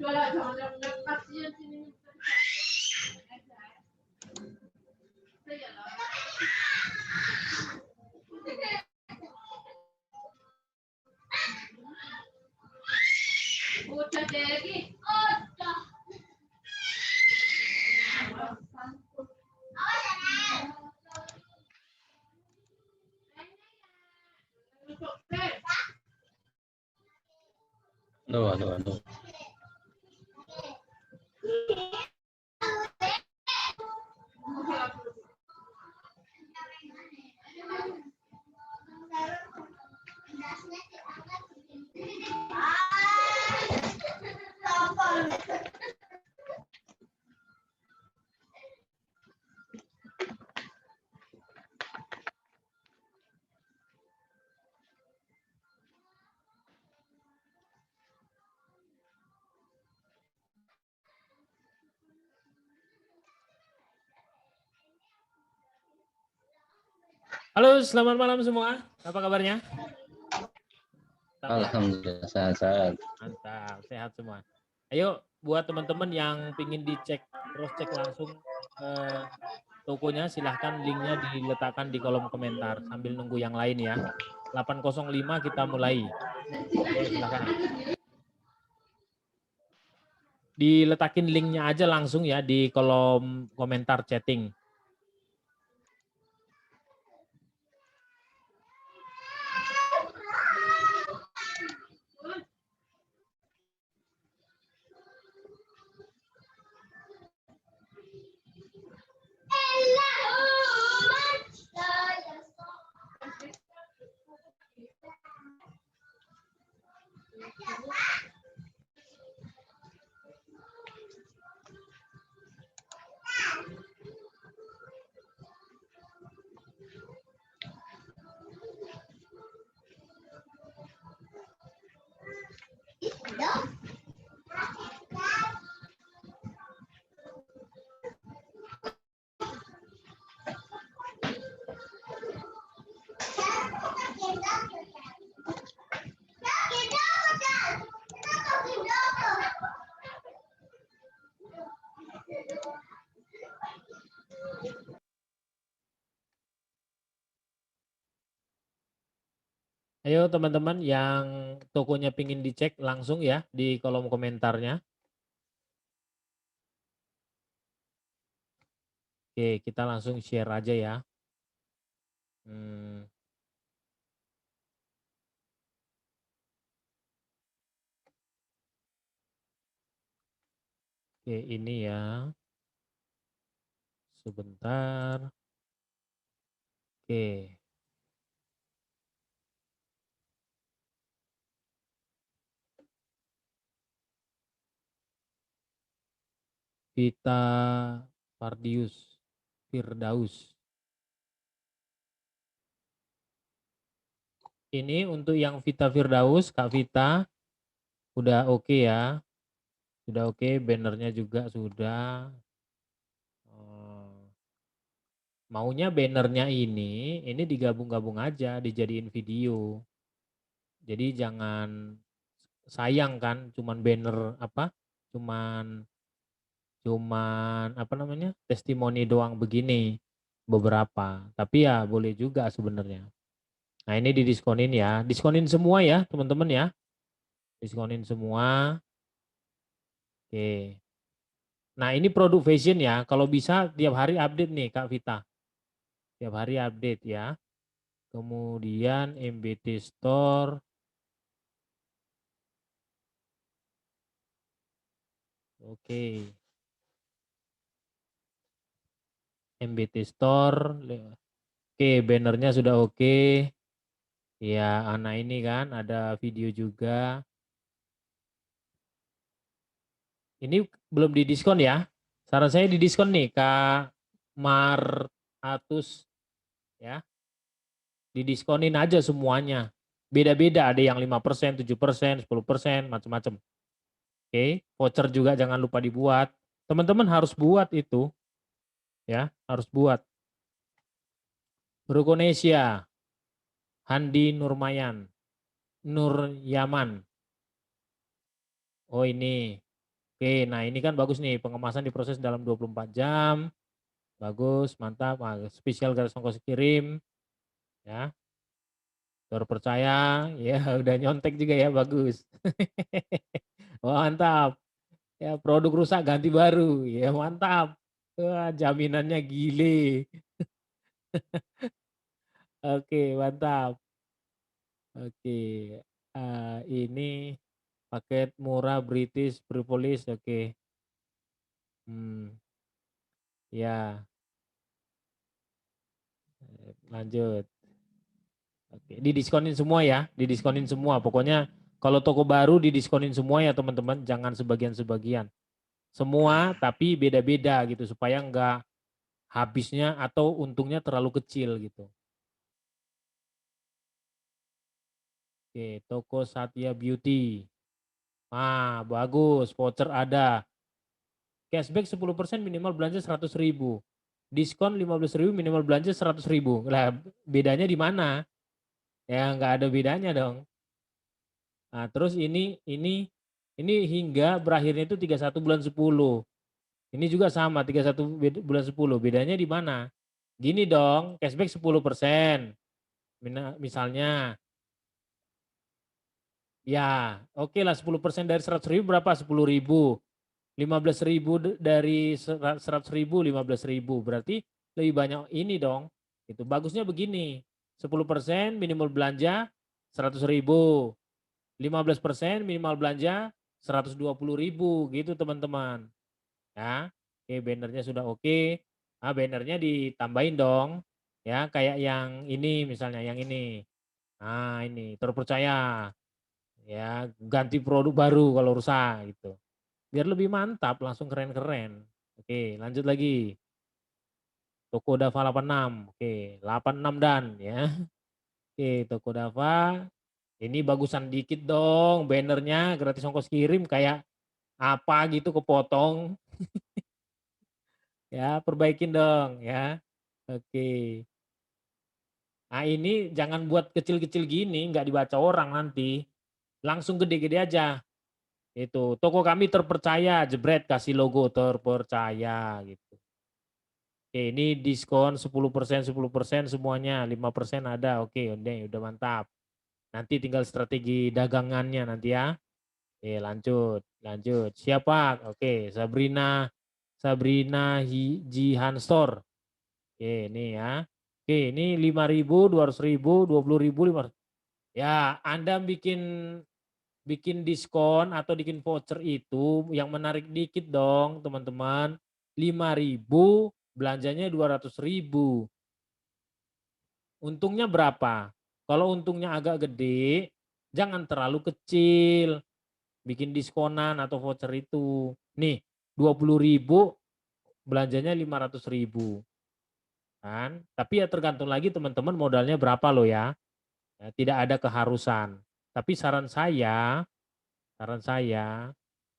Aduh. Halo, selamat malam semua. Apa kabarnya? Alhamdulillah sehat. Mantap, sehat semua. Ayo, buat teman-teman yang pingin dicek, cross check langsung tokonya, silahkan linknya diletakkan di kolom komentar sambil nunggu yang lain ya. 8.05 kita mulai. Ayo, silahkan. Diletakin linknya aja langsung ya di kolom komentar chatting. Ayo teman-teman yang tokonya pingin dicek langsung ya di kolom komentarnya. Oke, kita langsung share aja ya. Oke, ini ya. Sebentar. Oke. Vita Firdaus. Ini untuk yang Vita Firdaus, Kak Vita, udah oke ya. Sudah oke, bannernya juga sudah. Maunya bannernya ini digabung-gabung aja, dijadiin video. Jadi jangan sayang kan, cuman banner cuman apa namanya, testimoni doang begini beberapa. Tapi ya boleh juga sebenarnya. Nah ini didiskonin ya, diskonin semua ya teman-teman ya, diskonin semua. Oke. Nah ini produk fashion ya, kalau bisa tiap hari update nih Kak Vita, tiap hari update ya. Kemudian MBT Store. Oke. MBT Store. Oke, bannernya sudah oke. Ya, Ana ini kan ada video juga. Ini belum didiskon ya. Saran saya didiskon nih Kak Atus ya. Didiskonin aja semuanya. Beda-beda, ada yang 5%, 7%, 10%, macam-macam. Oke, voucher juga jangan lupa dibuat. Teman-teman harus buat itu. Ya, harus buat. Rukonesia, Handi Nur Yaman. Oh ini. Oke, nah ini kan bagus nih, pengemasan diproses dalam 24 jam. Bagus, mantap. Nah, spesial garis ongkos kirim ya. Terpercaya, ya udah nyontek juga ya, bagus. Wah, mantap. Ya, produk rusak ganti baru. Ya, mantap. Wah, jaminannya gile. Oke, mantap. Oke. Ini paket murah British Propolis, oke. Ya, lanjut. Oke, didiskonin semua ya, didiskonin semua. Pokoknya kalau toko baru didiskonin semua ya teman-teman, jangan sebagian-sebagian. Semua tapi beda-beda gitu supaya enggak habisnya atau untungnya terlalu kecil gitu. Oke, toko Satya Beauty. Ah, bagus, voucher ada. Cashback 10% minimal belanja 100.000. Diskon 15.000 minimal belanja 100.000. Lah, bedanya di mana? Ya nggak ada bedanya dong. Nah, terus ini hingga berakhirnya itu 31 bulan 10. Ini juga sama 31 bulan 10. Bedanya di mana? Gini dong, cashback 10%. Misalnya, ya oke lah 10% dari 100.000 berapa? 10.000. 15.000 dari 100.000, 15.000. Berarti lebih banyak ini dong. Itu bagusnya begini. 10% minimal belanja 100.000. 15% minimal belanja 120.000 gitu teman-teman. Ya, oke bannernya sudah oke. Nah, bannernya ditambahin dong. Ya, kayak yang ini misalnya yang ini. Nah, ini terpercaya. Ya, ganti produk baru kalau rusak gitu. Biar lebih mantap, langsung keren-keren. Oke, lanjut lagi. Toko Dava 86. Oke, 86 dan ya. Oke, Toko Dava. Ini bagusan dikit dong, bannernya gratis ongkos kirim kayak apa gitu kepotong. Ya, perbaikin dong ya. Oke. Nah ini jangan buat kecil-kecil gini, nggak dibaca orang nanti. Langsung gede-gede aja. Itu, toko kami terpercaya, jebret kasih logo terpercaya gitu. Oke, ini diskon 10% semuanya, 5% ada. Oke, udah mantap. Nanti tinggal strategi dagangannya nanti ya. Oke, lanjut, lanjut. Siapa? Oke, Sabrina, Jihan Store. Oke, ini ya. Oke, ini 5.000, 200.000, 20.000, 500. Ya, Anda bikin bikin diskon atau bikin voucher itu yang menarik dikit dong, teman-teman. 5.000, belanjanya 200.000. Untungnya berapa? Kalau untungnya agak gede, jangan terlalu kecil. Bikin diskonan atau voucher itu. Nih, 20.000 belanjanya 500.000 kan. Tapi ya tergantung lagi teman-teman modalnya berapa loh ya. Ya, tidak ada keharusan. Tapi saran saya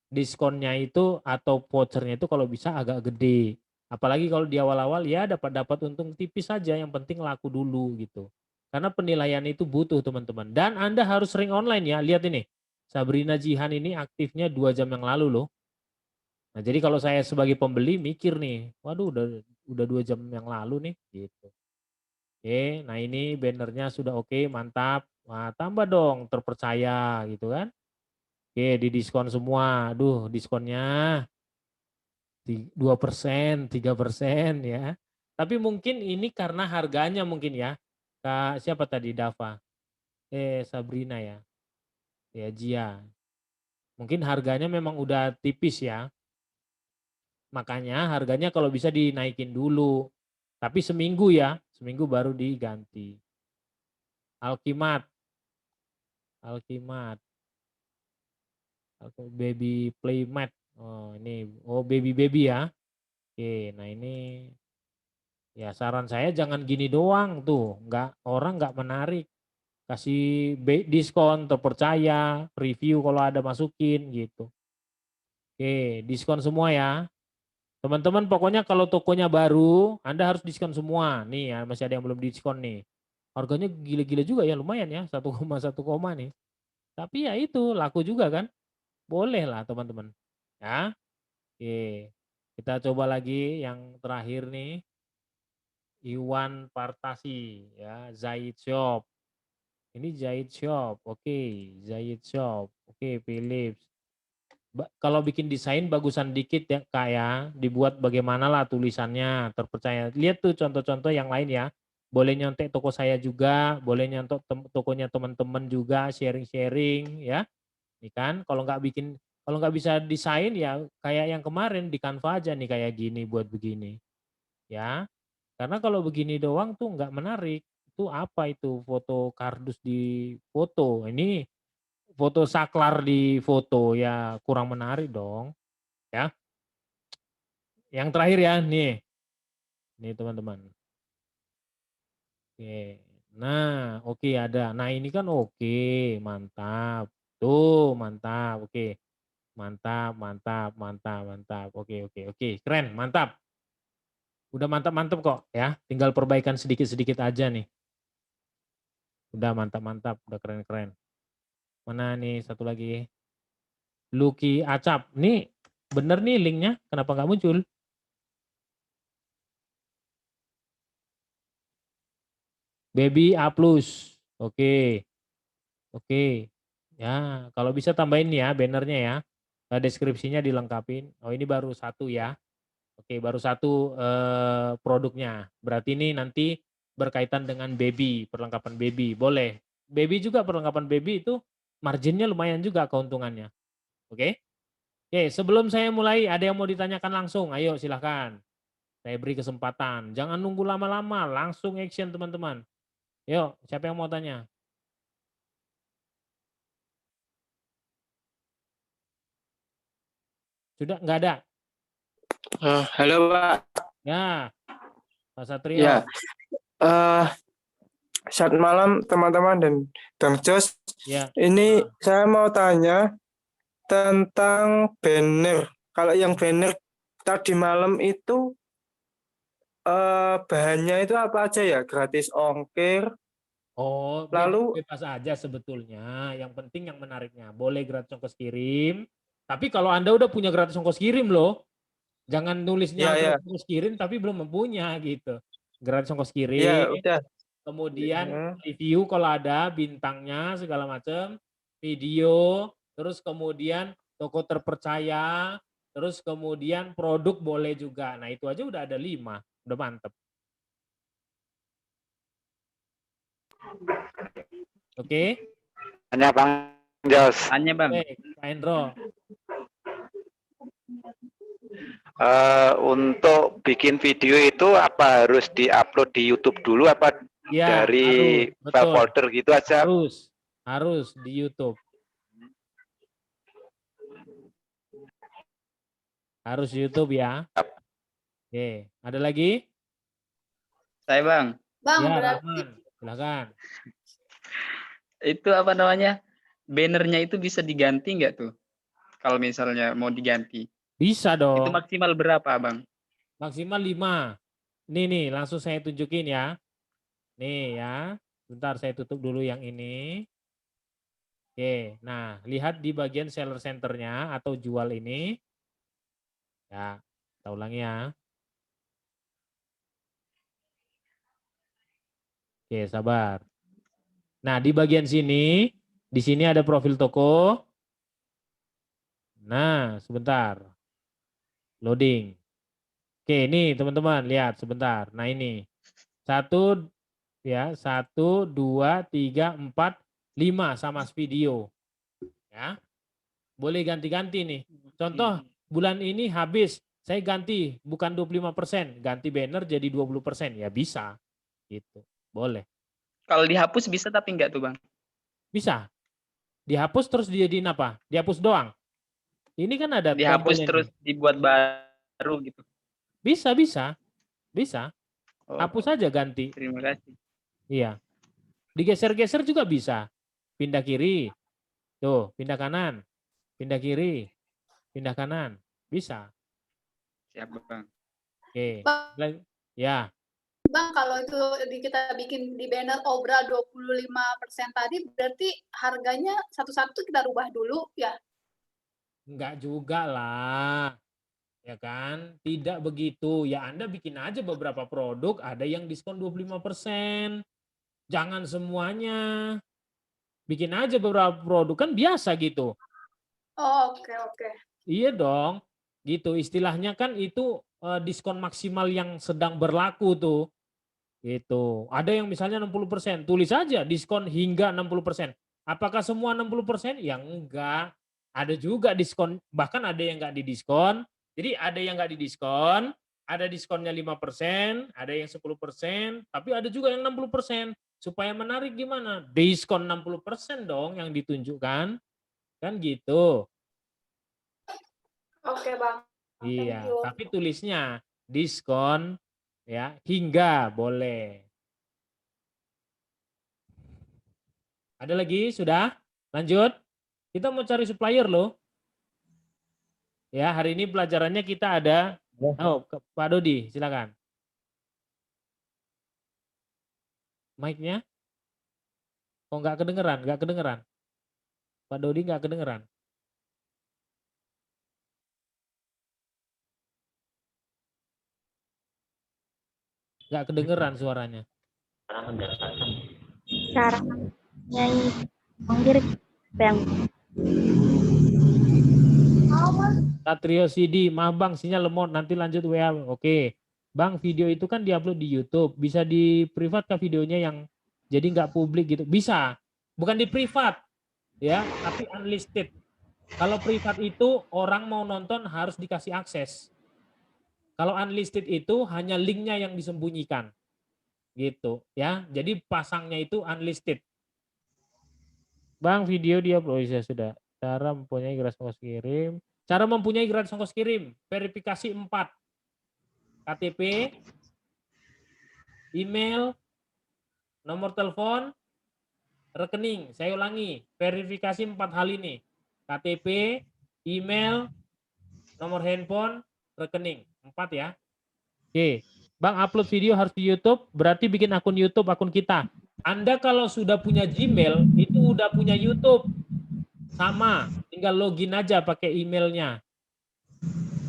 diskonnya itu atau vouchernya itu kalau bisa agak gede. Apalagi kalau di awal-awal ya dapat untung tipis saja, yang penting laku dulu gitu. Karena penilaian itu butuh teman-teman. Dan Anda harus sering online ya. Lihat ini. Sabrina Jihan ini aktifnya 2 jam yang lalu loh. Nah, jadi kalau saya sebagai pembeli mikir nih, waduh udah 2 jam yang lalu nih gitu. Oke, nah ini bannernya sudah oke, mantap. Nah, tambah dong terpercaya gitu kan. Oke, didiskon semua. Aduh, diskonnya 2%, 3% ya. Tapi mungkin ini karena harganya mungkin ya. Kak siapa tadi Dava? Sabrina ya. Ya Jia. Mungkin harganya memang udah tipis ya. Makanya harganya kalau bisa dinaikin dulu. Tapi seminggu ya, seminggu baru diganti. Alkimat, Alkimat, baby playmat. Oh ini, oh baby ya. Oke, nah ini ya saran saya jangan gini doang tuh, orang nggak menarik. Kasih diskon terpercaya, review kalau ada masukin gitu. Oke, diskon semua ya. Teman-teman pokoknya kalau tokonya baru, Anda harus diskon semua. Nih ya, masih ada yang belum diskon nih. Harganya gila-gila juga ya, lumayan ya, 1,1 nih. Tapi ya itu, laku juga kan. Boleh lah teman-teman. Ya. Oke. Kita coba lagi yang terakhir nih. Iwan Partasi ya, Zahid Shop. Ini Zahid Shop. Oke, Zahid Shop. Oke, Philips. Kalau bikin desain bagusan dikit ya Kak ya, dibuat bagaimana lah tulisannya terpercaya. Lihat tuh contoh-contoh yang lain ya. Boleh nyontek toko saya juga, boleh nyontek tokonya teman-teman juga, sharing-sharing ya. Ini kan kalau nggak bisa desain ya kayak yang kemarin di Canva aja nih kayak gini buat begini ya. Karena kalau begini doang tuh nggak menarik. Itu apa itu foto kardus di foto. Ini foto saklar di foto ya kurang menarik dong ya. Yang terakhir ya nih. Nih teman-teman. Oke. Nah, oke ada. Nah, ini kan oke, mantap. Tuh, mantap. Oke. Mantap, mantap, mantap, mantap. Oke, oke, oke. Keren, mantap. Udah mantap-mantap kok ya. Tinggal perbaikan sedikit-sedikit aja nih. Udah mantap-mantap, udah keren-keren. Mana nih satu lagi? Lucky Acap. Nih bener nih linknya, kenapa nggak muncul? Baby A+. Oke. Oke. Ya, kalau bisa tambahin ya bannernya ya. Deskripsinya dilengkapin. Oh, ini baru satu ya. Oke, baru satu produknya. Berarti ini nanti berkaitan dengan baby, perlengkapan baby. Boleh. Baby juga perlengkapan baby itu marginnya lumayan juga keuntungannya. Oke? Oke, sebelum saya mulai ada yang mau ditanyakan langsung. Ayo silahkan. Saya beri kesempatan. Jangan nunggu lama-lama, langsung action teman-teman. Yuk, siapa yang mau tanya? Sudah nggak ada? Halo Pak. Ya, Pak Satrio. Ya, selamat malam teman-teman dan Bang Jos. Ya. Ini saya mau tanya tentang banner. Kalau yang banner tadi malam itu bahannya itu apa aja ya? Gratis ongkir. Oh, Lalu bebas aja sebetulnya. Yang penting yang menariknya. Boleh gratis ongkos kirim. Tapi kalau Anda udah punya gratis ongkos kirim loh. Jangan nulisnya ya gratis ongkos kirim tapi belum mempunyya gitu. Gratis ongkos ya kirim. udah. Kemudian review kalau ada bintangnya segala macam. Video. Terus kemudian toko terpercaya. Terus kemudian produk boleh juga. Nah itu aja udah ada 5. Udah mantep. Oke. Tanya Bang Jos. Tanya Bang. Oke, Pak Hendro. Untuk bikin video itu apa harus diupload di YouTube dulu apa Ya, dari harus, file betul. folder gitu aja? Harus di YouTube. Harus YouTube ya. Oke, ada lagi? Saya Bang. Bang, Ya, berarti Rahman. Silakan. Itu apa namanya? Bannernya itu bisa diganti nggak tuh? Kalau misalnya mau diganti. Bisa Itu dong. maksimal berapa Bang? Maksimal 5. Nih, langsung saya tunjukin ya. Nih ya. Bentar saya tutup dulu yang ini. Oke, nah lihat di bagian seller centernya atau jual ini. Ya, kita ulangi ya. Oke, sabar. Nah, di bagian sini, di sini ada profil toko. Nah, sebentar. Loading. Oke, ini teman-teman lihat sebentar. Nah, ini. 1 ya, 1 2 3 4 5 sama video. Ya. Boleh ganti-ganti nih. Contoh bulan ini habis, saya ganti bukan 25%, ganti banner jadi 20%. Ya bisa. Gitu. Boleh. Kalau dihapus bisa tapi nggak tuh Bang? Bisa. Dihapus terus dijadiin apa? Dihapus doang. Ini kan ada Dihapus tombol terus ini. dibuat baru gitu. Bisa. Oh, Hapus aja ganti. terima kasih. Iya. Digeser-geser juga bisa. Pindah kiri. Tuh, pindah kanan. Pindah kiri. Pindah kanan. Bisa. Siap Bang. Oke. Bang, Ya. Bang, kalau itu kita bikin di banner obral 25% tadi, berarti harganya satu-satu kita rubah dulu ya? Enggak juga lah. Ya kan? Tidak begitu. Ya Anda bikin aja beberapa produk, ada yang diskon 25%. Jangan semuanya. Bikin aja beberapa produk, kan biasa gitu. Oh, oke. Iya dong. Gitu. Istilahnya kan itu diskon maksimal yang sedang berlaku tuh. Gitu. Ada yang misalnya 60%, tulis aja diskon hingga 60%. Apakah semua 60%? Ya enggak. Ada juga diskon, bahkan ada yang enggak didiskon. Jadi ada yang enggak didiskon, ada diskonnya 5%, ada yang 10%, tapi ada juga yang 60%. Supaya menarik gimana? Diskon 60% dong yang ditunjukkan. Kan gitu. Oke, Bang. Thank Iya, you. tapi tulisnya diskon ya hingga boleh. Ada lagi? Sudah? Lanjut. Kita mau cari supplier loh. Ya, hari ini pelajarannya kita ada. Oh, Pak Dodi, silakan. Mic-nya? Oh, nggak kedengeran, nggak kedengeran. Pak Dodi nggak kedengeran. Nggak kedengeran suaranya. Cara nyanyi mengirik yang Satrio CD, maaf Bang, sinyal lemot, nanti lanjut WA. Oke. Bang, video itu kan diupload di YouTube. Bisa di privat kah videonya yang jadi nggak publik gitu? Bisa. Bukan di privat, ya, tapi unlisted. Kalau privat itu orang mau nonton harus dikasih akses. Kalau unlisted itu hanya linknya yang disembunyikan. Gitu, ya. Jadi pasangnya itu unlisted. Bang, video diupload. Oh, ya sudah. Cara mempunyai gratis ongkos kirim. Cara mempunyai gratis ongkos kirim, verifikasi 4. KTP, email, nomor telepon, rekening. Saya ulangi, verifikasi 4 hal ini. KTP, email, nomor handphone, rekening. 4 ya. Oke, Bang, upload video harus di YouTube, berarti bikin akun YouTube, akun kita. Anda kalau sudah punya Gmail, itu udah punya YouTube. Sama, tinggal login aja pakai emailnya.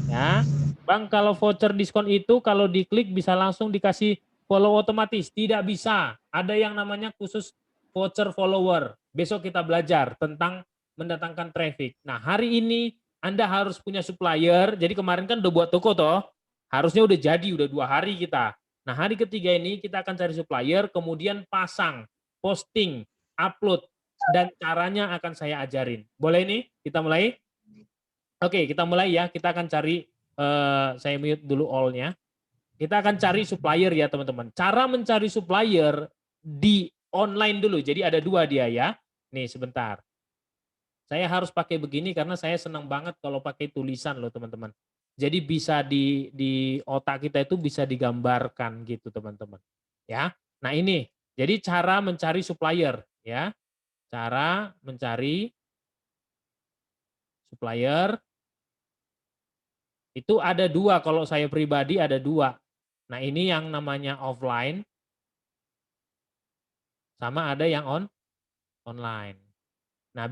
Ya, Bang, kalau voucher diskon itu kalau diklik bisa langsung dikasih follow otomatis. Tidak bisa. Ada yang namanya khusus voucher follower. Besok kita belajar tentang mendatangkan traffic. Nah, hari ini Anda harus punya supplier. Jadi kemarin kan udah buat toko toh. Harusnya udah jadi, udah 2 hari kita. Nah, hari ketiga ini kita akan cari supplier, kemudian pasang, posting, upload, dan caranya akan saya ajarin. Boleh nih? Kita mulai? Oke, kita mulai ya. Kita akan cari, saya mute dulu all-nya. Kita akan cari supplier ya teman-teman. Cara mencari supplier di online dulu. Jadi ada 2 dia ya. Nih sebentar. Saya harus pakai begini karena saya senang banget kalau pakai tulisan loh teman-teman. Jadi bisa di otak kita itu bisa digambarkan gitu teman-teman. Ya. Nah ini. Jadi cara mencari supplier ya. Cara mencari supplier. Itu ada 2, kalau saya pribadi ada 2. Nah ini yang namanya offline, sama ada yang online. Nah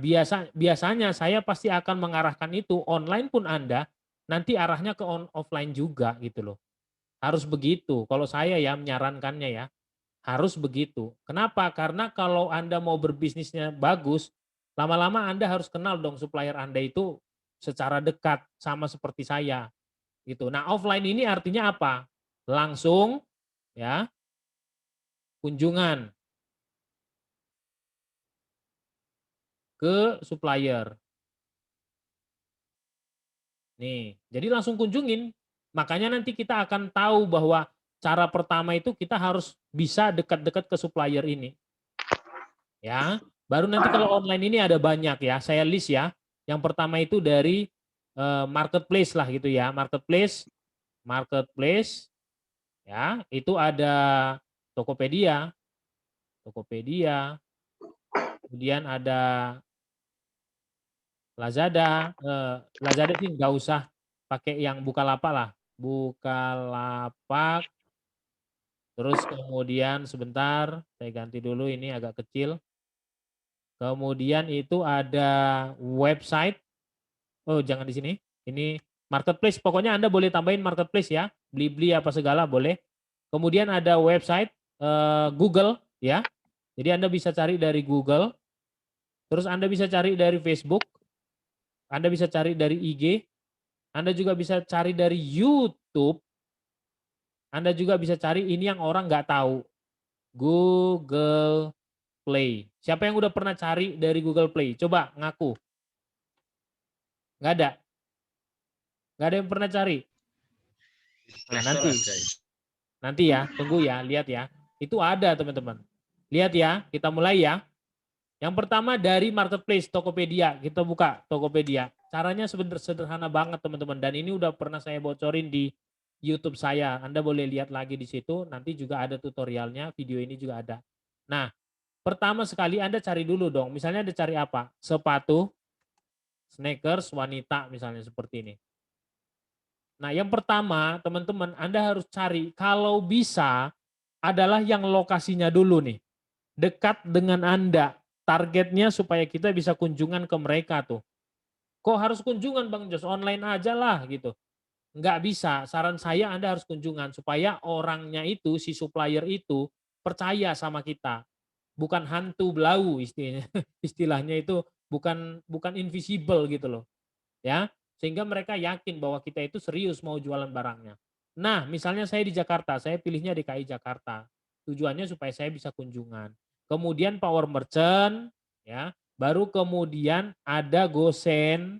biasanya saya pasti akan mengarahkan itu, online pun Anda, nanti arahnya ke offline juga gitu loh. Harus begitu, kalau saya ya menyarankannya ya, harus begitu. Kenapa? Karena kalau Anda mau berbisnisnya bagus, lama-lama Anda harus kenal dong supplier Anda itu secara dekat, sama seperti saya. Gitu. Nah, offline ini artinya apa? Langsung ya, kunjungan ke supplier. Nih, jadi langsung kunjungin. Makanya nanti kita akan tahu bahwa cara pertama itu kita harus bisa dekat-dekat ke supplier ini. Ya, baru nanti kalau online ini ada banyak ya, saya list ya. Yang pertama itu dari marketplace lah gitu ya, marketplace ya, itu ada Tokopedia, kemudian ada Lazada. Lazada sih nggak usah pakai yang Bukalapak lah, Bukalapak. Terus kemudian sebentar, saya ganti dulu ini agak kecil. Kemudian itu ada website, Oh, jangan di sini. Ini marketplace. Pokoknya Anda boleh tambahin marketplace ya. Beli-beli apa segala boleh. Kemudian ada website Google ya. Jadi Anda bisa cari dari Google. Terus Anda bisa cari dari Facebook. Anda bisa cari dari IG. Anda juga bisa cari dari YouTube. Anda juga bisa cari ini yang orang nggak tahu. Google Play. Siapa yang udah pernah cari dari Google Play? Coba ngaku. Nggak ada. Nggak ada yang pernah cari. Nah, nanti ya, tunggu ya, lihat ya. Itu ada teman-teman. Lihat ya, kita mulai ya. Yang pertama dari marketplace Tokopedia. Kita buka Tokopedia. Caranya sebenarnya sederhana banget teman-teman. Dan ini udah pernah saya bocorin di YouTube saya. Anda boleh lihat lagi di situ. Nanti juga ada tutorialnya. Video ini juga ada. Nah, pertama sekali Anda cari dulu dong. Misalnya Anda cari apa? Sepatu, sneakers, wanita misalnya seperti ini. Nah, yang pertama teman-teman Anda harus cari kalau bisa adalah yang lokasinya dulu nih. Dekat dengan Anda. Targetnya supaya kita bisa kunjungan ke mereka tuh. Kok harus kunjungan Bang Jos? Online aja lah gitu. Nggak bisa. Saran saya Anda harus kunjungan supaya orangnya itu, si supplier itu percaya sama kita. Bukan hantu belau istilahnya. Istilahnya itu bukan invisible gitu loh. Ya, sehingga mereka yakin bahwa kita itu serius mau jualan barangnya. Nah, misalnya saya di Jakarta, saya pilihnya DKI Jakarta. Tujuannya supaya saya bisa kunjungan. Kemudian Power Merchant, ya, baru kemudian ada GoSend,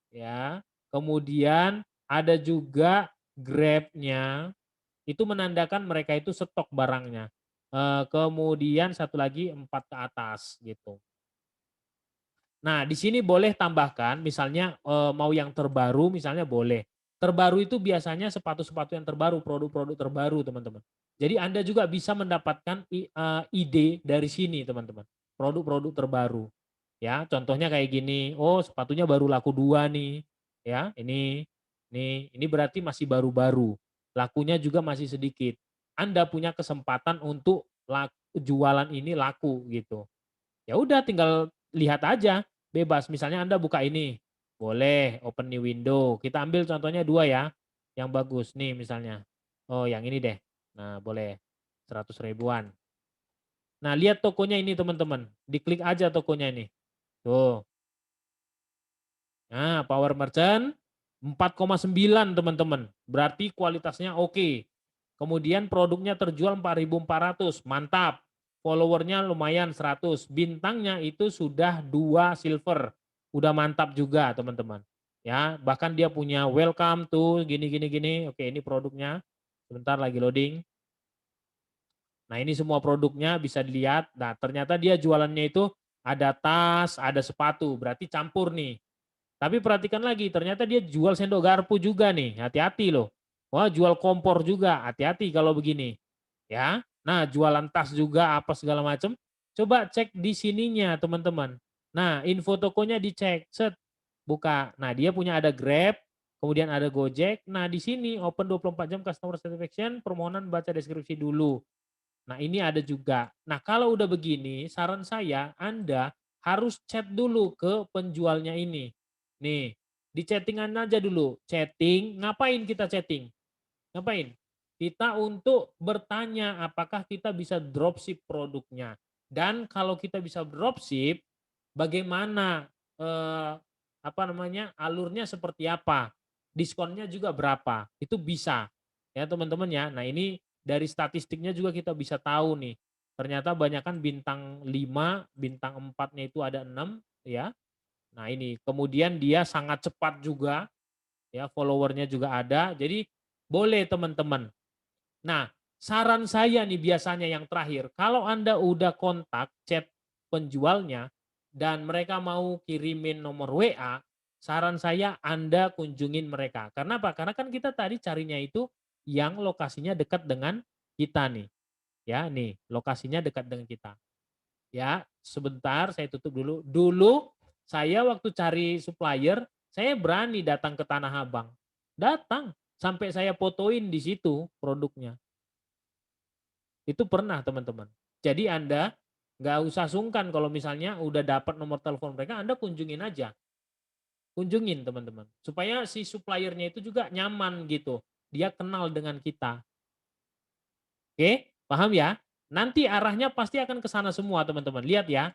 ya, kemudian ada juga Grab-nya, itu menandakan mereka itu stok barangnya. Kemudian satu lagi 4 ke atas gitu. Nah, di sini boleh tambahkan misalnya mau yang terbaru misalnya boleh. Terbaru itu biasanya sepatu-sepatu yang terbaru, produk-produk terbaru, teman-teman. Jadi Anda juga bisa mendapatkan ide dari sini, teman-teman. Produk-produk terbaru. Ya, contohnya kayak gini. Oh, sepatunya baru laku 2 nih. Ya, ini berarti masih baru-baru. Lakunya juga masih sedikit. Anda punya kesempatan untuk jualan ini laku gitu. Ya udah tinggal lihat aja, bebas. Misalnya Anda buka ini, boleh open new window. Kita ambil contohnya 2 ya, yang bagus nih misalnya. Oh yang ini deh, nah boleh 100 ribuan. Nah lihat tokonya ini teman-teman, diklik aja tokonya ini. Tuh. Nah Power Merchant 4,9 teman-teman, berarti kualitasnya oke. Kemudian produknya terjual 4.400, mantap. Followernya lumayan 100, bintangnya itu sudah 2 silver, udah mantap juga teman-teman. Ya, bahkan dia punya welcome to gini. Oke, ini produknya. Sebentar lagi loading. Nah, ini semua produknya bisa dilihat. Nah, ternyata dia jualannya itu ada tas, ada sepatu, berarti campur nih. Tapi perhatikan lagi, ternyata dia jual sendok garpu juga nih. Hati-hati loh. Wah, jual kompor juga. Hati-hati kalau begini. Ya. Nah, jualan tas juga apa segala macam. Coba cek di sininya, teman-teman. Nah, info tokonya dicek. Set. Buka. Nah, dia punya ada Grab, kemudian ada Gojek. Nah, di sini open 24 jam customer satisfaction, permohonan baca deskripsi dulu. Nah, ini ada juga. Nah, kalau udah begini, saran saya Anda harus chat dulu ke penjualnya ini. Nih, di chattingan aja dulu. Chatting, ngapain kita chatting? Ngapain? Kita untuk bertanya apakah kita bisa dropship produknya. Dan kalau kita bisa dropship, bagaimana alurnya seperti apa? Diskonnya juga berapa? Itu bisa. Ya, teman-teman ya. Nah, ini dari statistiknya juga kita bisa tahu nih. Ternyata banyakkan bintang 5, bintang 4-nya itu ada 6 ya. Nah, ini kemudian dia sangat cepat juga ya, followernya juga ada. Jadi boleh teman-teman. Nah, saran saya nih biasanya yang terakhir, kalau Anda udah kontak chat penjualnya dan mereka mau kirimin nomor WA, saran saya Anda kunjungin mereka. Karena apa? Karena kan kita tadi carinya itu yang lokasinya dekat dengan kita nih. Ya, nih, lokasinya dekat dengan kita. Ya, sebentar saya tutup dulu. Dulu saya waktu cari supplier, saya berani datang ke Tanah Abang. Datang sampai saya fotoin di situ produknya. Itu pernah teman-teman. Jadi Anda nggak usah sungkan kalau misalnya udah dapat nomor telepon mereka, Anda kunjungin aja. kunjungin teman-teman. Supaya si suppliernya itu juga nyaman gitu. Dia kenal dengan kita. Oke, paham ya? Nanti arahnya pasti akan ke sana semua teman-teman. Lihat ya,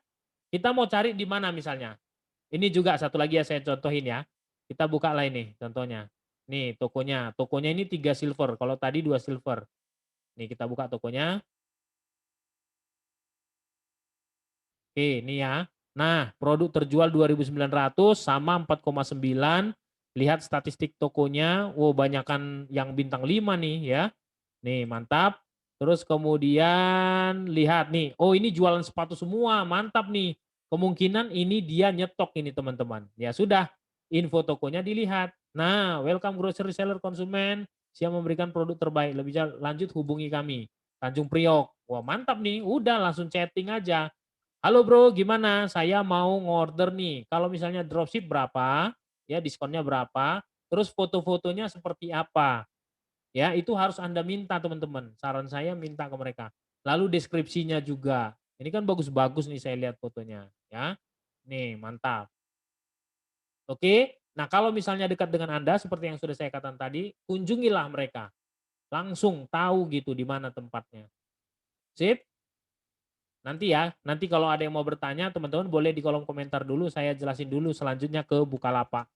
kita mau cari di mana misalnya. Ini juga satu lagi ya saya contohin ya. Kita buka lah ini contohnya. Nih tokonya. Tokonya ini 3 silver. Kalau tadi 2 silver. Nih kita buka tokonya. Oke, ini ya. Nah, produk terjual 2.900 sama 4,9. Lihat statistik tokonya. Wow, banyakan yang bintang 5 nih ya. Nih, mantap. Terus kemudian lihat nih. Oh, ini jualan sepatu semua. Mantap nih. Kemungkinan ini dia nyetok ini teman-teman. Ya sudah, info tokonya dilihat. Nah, welcome grocery seller konsumen. Siap memberikan produk terbaik. Lebih lanjut hubungi kami. Tanjung Priok. Wah, mantap nih. Udah langsung chatting aja. Halo bro, gimana? Saya mau ngorder nih. Kalau misalnya dropship berapa? Ya, diskonnya berapa? Terus foto-fotonya seperti apa? Ya, itu harus Anda minta teman-teman. Saran saya minta ke mereka. Lalu deskripsinya juga. Ini kan bagus-bagus nih saya lihat fotonya, ya. Nih, mantap. Oke. Nah, kalau misalnya dekat dengan Anda seperti yang sudah saya katakan tadi, kunjungilah mereka. Langsung tahu gitu di mana tempatnya. Sip? Nanti ya, nanti kalau ada yang mau bertanya, teman-teman boleh di kolom komentar dulu, saya jelasin dulu selanjutnya ke Bukalapak.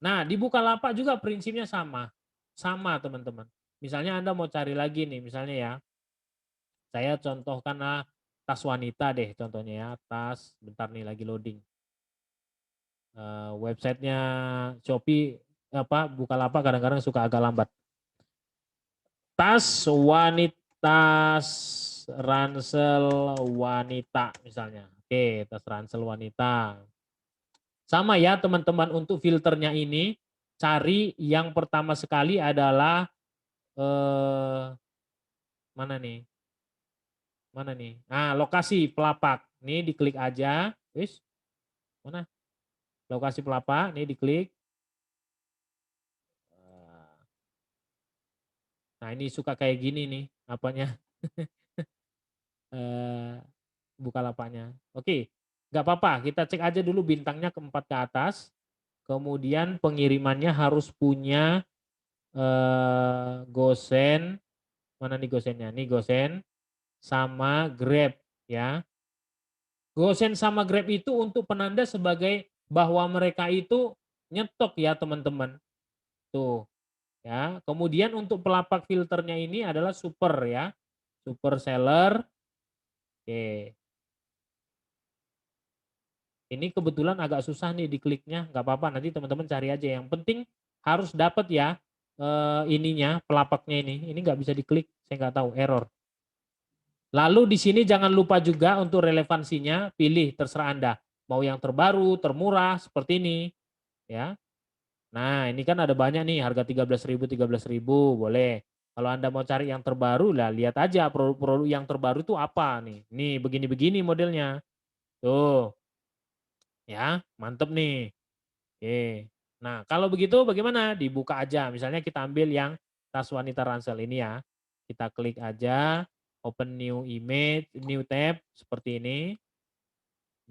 Nah, di Bukalapak juga prinsipnya sama. Sama, teman-teman. Misalnya Anda mau cari lagi nih, misalnya ya. Saya contohkan tas wanita deh contohnya ya, tas, bentar nih lagi loading. Websitenya Shopee, Bukalapak kadang-kadang suka agak lambat. Tas wanita, ransel wanita misalnya. Oke, tas ransel wanita. Sama ya teman-teman, untuk filternya ini cari yang pertama sekali adalah mana nih? Mana nih? Nah, lokasi pelapak. Nih diklik aja. Wis. Mana? Lokasi pelapak, nih diklik. Nah, ini suka kayak gini nih apanya? Bukalapaknya. Oke. Nggak apa-apa, kita cek aja dulu bintangnya ke-4 ke atas. Kemudian pengirimannya harus punya Gosen. Mana nih Gosennya? Nih Gosen sama Grab ya. Gosen sama Grab itu untuk penanda sebagai bahwa mereka itu nyetok ya teman-teman. Tuh ya. Kemudian untuk pelapak filternya ini adalah super ya. Super seller. Oke. Ini kebetulan agak susah nih dikliknya, nggak apa-apa nanti teman-teman cari aja. Yang penting harus dapat ya ininya, pelapaknya ini. Ini nggak bisa diklik, saya nggak tahu, error. Lalu di sini jangan lupa juga untuk relevansinya, pilih terserah Anda. Mau yang terbaru, termurah, seperti ini. Ya. Nah ini kan ada banyak nih, harga 13.000, boleh. Kalau Anda mau cari yang terbaru, lah lihat aja produk-produk yang terbaru itu apa nih. Nih begini-begini modelnya. Tuh. Ya, mantep nih. Oke. Nah, kalau begitu bagaimana? Dibuka aja. Misalnya kita ambil yang tas wanita ransel ini ya. Kita klik aja, open new image, new tab seperti ini.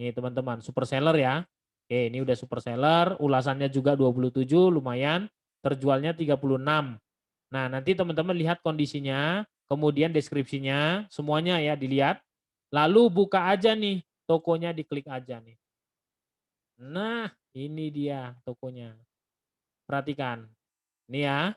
Nih teman-teman, super seller ya. Oke, ini udah super seller, ulasannya juga 27, lumayan. Terjualnya 36. Nah, nanti teman-teman lihat kondisinya, kemudian deskripsinya, semuanya ya dilihat. Lalu buka aja nih, tokonya diklik aja nih. Nah, ini dia tokonya. Perhatikan. Ini ya.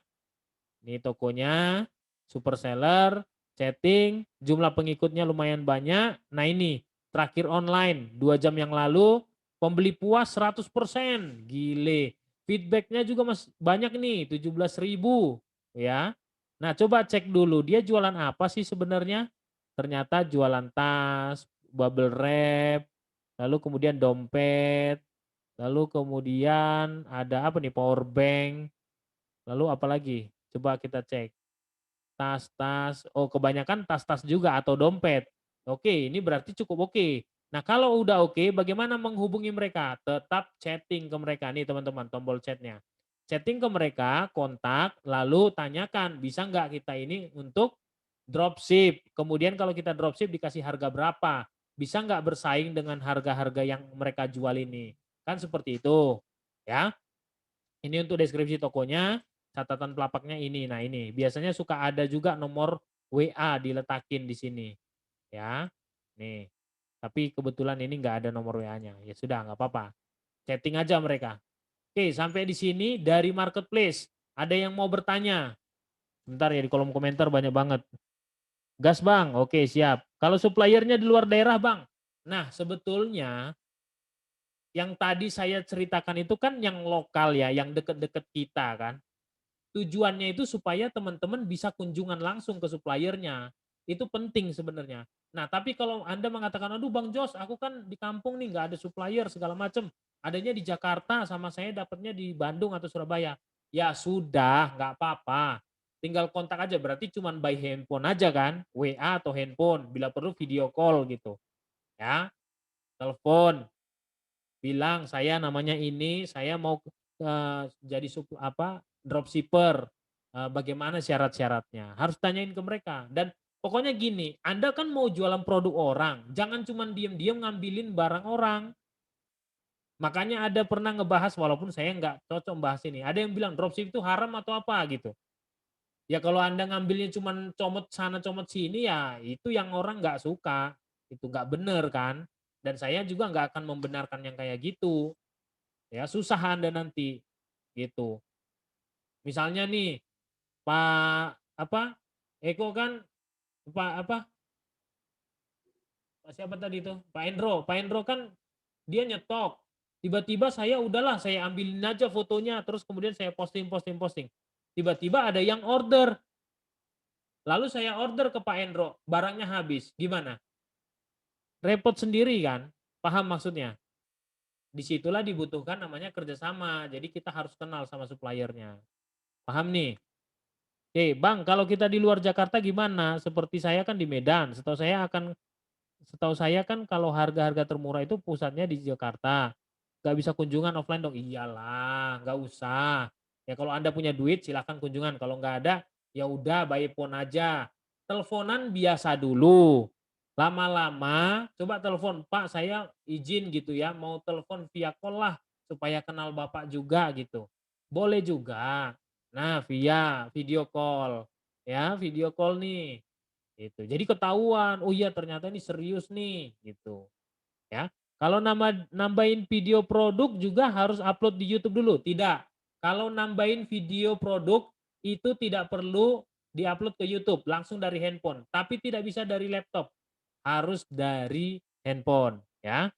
Ini tokonya, super seller, chatting, jumlah pengikutnya lumayan banyak. Nah ini, terakhir online, 2 jam yang lalu, pembeli puas 100%. Gile. Feedbacknya juga banyak nih, 17.000. Ya. Nah coba cek dulu, dia jualan apa sih sebenarnya? Ternyata jualan tas, bubble wrap, lalu kemudian dompet, lalu kemudian ada apa nih, power bank, lalu apa lagi? Coba kita cek. Tas-tas, oh kebanyakan tas-tas juga atau dompet. Oke, ini berarti cukup oke. Nah kalau udah oke, bagaimana menghubungi mereka? Tetap chatting ke mereka. Nih teman-teman, tombol chatnya. Chatting ke mereka, kontak, lalu tanyakan, bisa nggak kita ini untuk dropship. Kemudian kalau kita dropship dikasih harga berapa? Bisa nggak bersaing dengan harga-harga yang mereka jual ini? Kan seperti itu. Ya. Ini untuk deskripsi tokonya, catatan pelapaknya ini. Nah, ini biasanya suka ada juga nomor WA diletakin di sini, ya. Nih. Tapi kebetulan ini nggak ada nomor WA-nya. Ya sudah, nggak apa-apa. Chatting aja mereka. Oke, sampai di sini dari marketplace. Ada yang mau bertanya? Bentar ya, di kolom komentar banyak banget. Gas Bang, oke siap. Kalau suppliernya di luar daerah Bang. Nah, sebetulnya yang tadi saya ceritakan itu kan yang lokal ya, yang deket-deket kita kan. Tujuannya itu supaya teman-teman bisa kunjungan langsung ke suppliernya. Itu penting sebenarnya. Nah, tapi kalau Anda mengatakan, aduh Bang Jos, aku kan di kampung nih nggak ada supplier segala macam. Adanya di Jakarta sama saya dapatnya di Bandung atau Surabaya. Ya sudah, nggak apa-apa. Tinggal kontak aja, berarti cuma by handphone aja kan. WA atau handphone, bila perlu video call gitu. Ya, telepon, bilang saya namanya ini, saya mau jadi dropshipper. Bagaimana syarat-syaratnya? Harus tanyain ke mereka. Dan pokoknya gini, Anda kan mau jualan produk orang, jangan cuma diem-diem ngambilin barang orang. Makanya ada pernah ngebahas, walaupun saya nggak cocok bahas ini. Ada yang bilang dropship itu haram atau apa gitu. Ya kalau Anda ngambilnya cuma comot sana comot sini ya itu yang orang nggak suka. Itu nggak bener kan. Dan saya juga nggak akan membenarkan yang kayak gitu. Ya susah Anda nanti gitu. Misalnya nih Pak Eko kan siapa tadi itu? Pak Endro kan dia nyetok. Tiba-tiba saya udahlah saya ambilin aja fotonya terus kemudian saya posting. Tiba-tiba ada yang order. Lalu saya order ke Pak Endro, barangnya habis. Gimana? Repot sendiri kan? Paham maksudnya? Disitulah dibutuhkan namanya kerjasama. Jadi kita harus kenal sama suppliernya. Paham nih? Oke, Bang, kalau kita di luar Jakarta gimana? Seperti saya kan di Medan. Setahu saya kan kalau harga-harga termurah itu pusatnya di Jakarta. Gak bisa kunjungan offline dong. Iyalah, nggak usah. Ya kalau Anda punya duit silahkan kunjungan. Kalau nggak ada, ya udah by phone aja. Teleponan biasa dulu. Lama-lama coba telepon, Pak saya izin gitu ya, mau telepon via call lah supaya kenal Bapak juga gitu. Boleh juga. Nah, via video call. Ya, video call nih. Gitu. Jadi ketahuan, oh iya ternyata ini serius nih gitu. Ya. Kalau nambahin video produk juga harus upload di YouTube dulu? Tidak. Kalau nambahin video produk itu tidak perlu diupload ke YouTube, langsung dari handphone. Tapi tidak bisa dari laptop, harus dari handphone. Ya.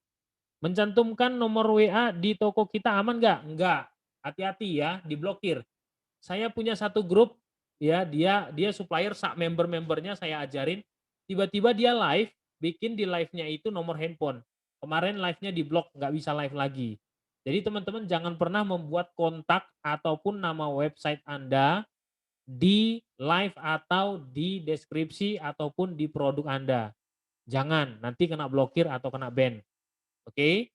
Mencantumkan nomor WA di toko kita aman nggak? Enggak. Hati-hati ya, diblokir. Saya punya satu grup, ya dia supplier, member-membernya saya ajarin. Tiba-tiba dia live, bikin di live-nya itu nomor handphone. Kemarin live-nya di blok, nggak bisa live lagi. Jadi teman-teman jangan pernah membuat kontak ataupun nama website Anda di live atau di deskripsi ataupun di produk Anda. Jangan, nanti kena blokir atau kena ban. Oke?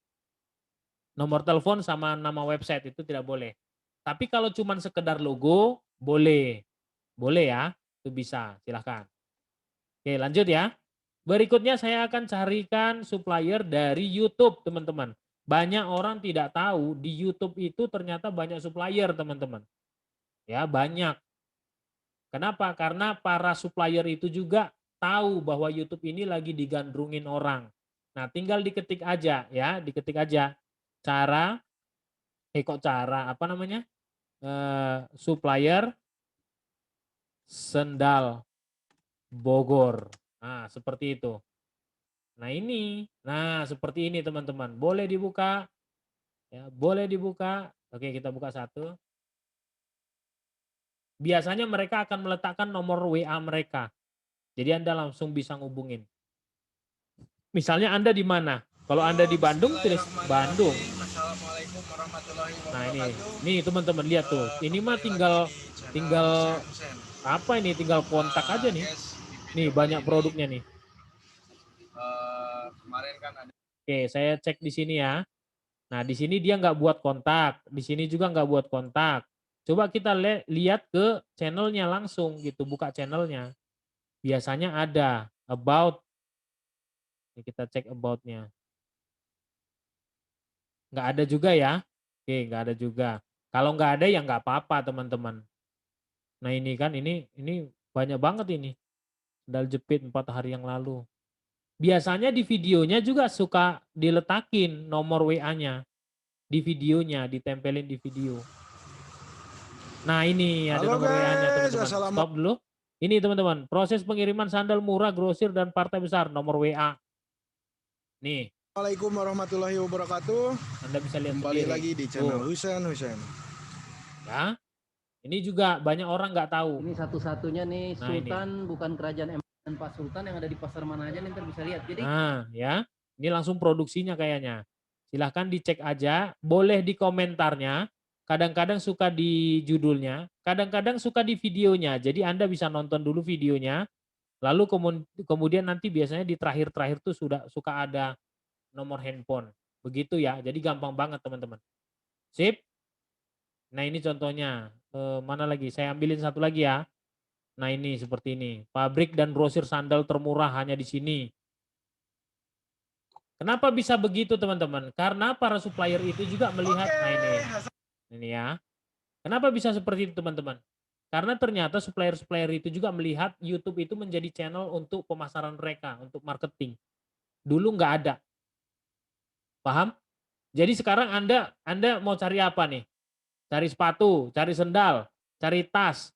Nomor telepon sama nama website itu tidak boleh. Tapi kalau cuma sekedar logo, boleh. Boleh ya, itu bisa, silahkan. Oke lanjut ya. Berikutnya saya akan carikan supplier dari YouTube teman-teman. Banyak orang tidak tahu di YouTube itu ternyata banyak supplier teman-teman. Ya banyak. Kenapa? Karena para supplier itu juga tahu bahwa YouTube ini lagi digandrungin orang. Nah tinggal diketik aja ya, diketik aja supplier sendal Bogor. Nah, seperti itu. Nah seperti ini teman-teman. Boleh dibuka. Ya, boleh dibuka. Oke, kita buka satu. Biasanya mereka akan meletakkan nomor WA mereka. Jadi Anda langsung bisa ngubungin. Misalnya Anda di mana? Kalau Anda di Bandung, tulis Bandung. Assalamualaikum warahmatullahi wabarakatuh. Nah ini teman-teman lihat tuh. Ini mah tinggal apa ini? Tinggal kontak aja nih. Nih banyak produknya nih. Kemarin kan ada. Oke, saya cek di sini ya. Nah di sini dia nggak buat kontak. Di sini juga nggak buat kontak. Coba kita lihat ke channelnya langsung gitu. Buka channelnya. Biasanya ada about. Ini kita cek about-nya. Nggak ada juga ya. Oke, nggak ada juga. Kalau nggak ada ya nggak apa-apa teman-teman. Nah ini kan ini banyak banget ini. Sendal jepit 4 hari yang lalu. Biasanya di videonya juga suka diletakin nomor WA-nya. Di videonya, ditempelin di video. Nah ini ada Halo nomor WA-nya guys, teman-teman. assalamualaikum. Stop dulu. Ini teman-teman, proses pengiriman sandal murah, grosir, dan partai besar. Nomor WA. Nih, Assalamualaikum warahmatullahi wabarakatuh. Anda bisa lihat Kembali sendiri. lagi di channel Tuh, Husen. ya. Ini juga banyak orang nggak tahu. Ini satu-satunya nih Nah, Sultan, bukan kerajaan dan Pak Sultan yang ada di pasar mana aja nih ntar bisa lihat. Jadi Nah, ya. Ini langsung produksinya kayaknya. Silahkan dicek aja. Boleh di komentarnya. Kadang-kadang suka di judulnya. Kadang-kadang suka di videonya. Jadi Anda bisa nonton dulu videonya. Lalu kemudian nanti biasanya di terakhir-terakhir tuh suka ada nomor handphone. Begitu ya. Jadi gampang banget teman-teman. Sip. Nah ini contohnya. Mana lagi? Saya ambilin satu lagi ya. Nah ini seperti ini. Pabrik dan grosir sandal termurah hanya di sini. Kenapa bisa begitu teman-teman? Karena para supplier itu juga melihat. Nah ini ya. Kenapa bisa seperti itu teman-teman? Karena ternyata supplier-supplier itu juga melihat YouTube itu menjadi channel untuk pemasaran mereka, untuk marketing. Dulu nggak ada. Paham? Jadi sekarang Anda mau cari apa nih? Cari sepatu, cari sendal, cari tas,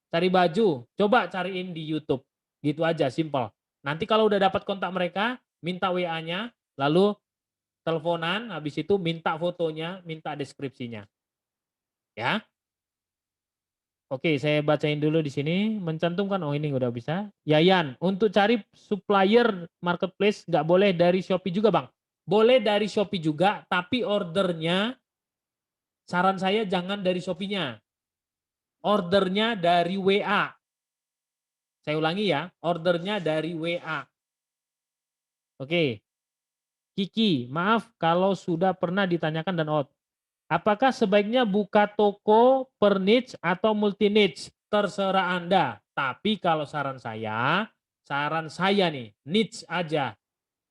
cari baju. Coba cariin di YouTube. Gitu aja, simple. Nanti kalau udah dapat kontak mereka, minta WA-nya, lalu teleponan, habis itu minta fotonya, minta deskripsinya. Ya. Oke, saya bacain dulu di sini. Mencantumkan, oh ini udah bisa. Yayan, untuk cari supplier marketplace nggak boleh dari Shopee juga bang. Boleh dari Shopee juga, tapi ordernya, saran saya jangan dari Shopee-nya. Ordernya dari WA. Saya ulangi ya, ordernya dari WA. Oke. Kiki, maaf kalau sudah pernah ditanyakan dan out. Apakah sebaiknya buka toko per niche atau multi niche? Terserah Anda. Tapi kalau saran saya nih, niche aja.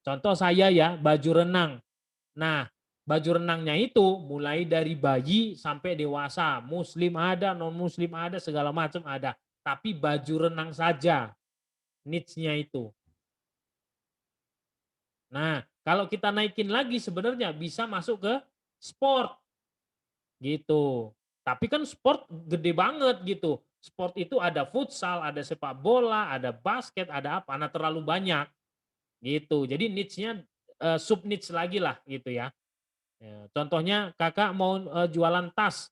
Contoh saya ya, baju renang. Nah, baju renangnya itu mulai dari bayi sampai dewasa. Muslim ada, non-muslim ada, segala macam ada. Tapi baju renang saja niche-nya itu. Nah, kalau kita naikin lagi sebenarnya bisa masuk ke sport. Gitu. Tapi kan sport gede banget gitu. Sport itu ada futsal, ada sepak bola, ada basket, ada apa. Nah terlalu banyak. Gitu. Jadi niche-nya sub niche lagi lah gitu ya. Contohnya kakak mau jualan tas.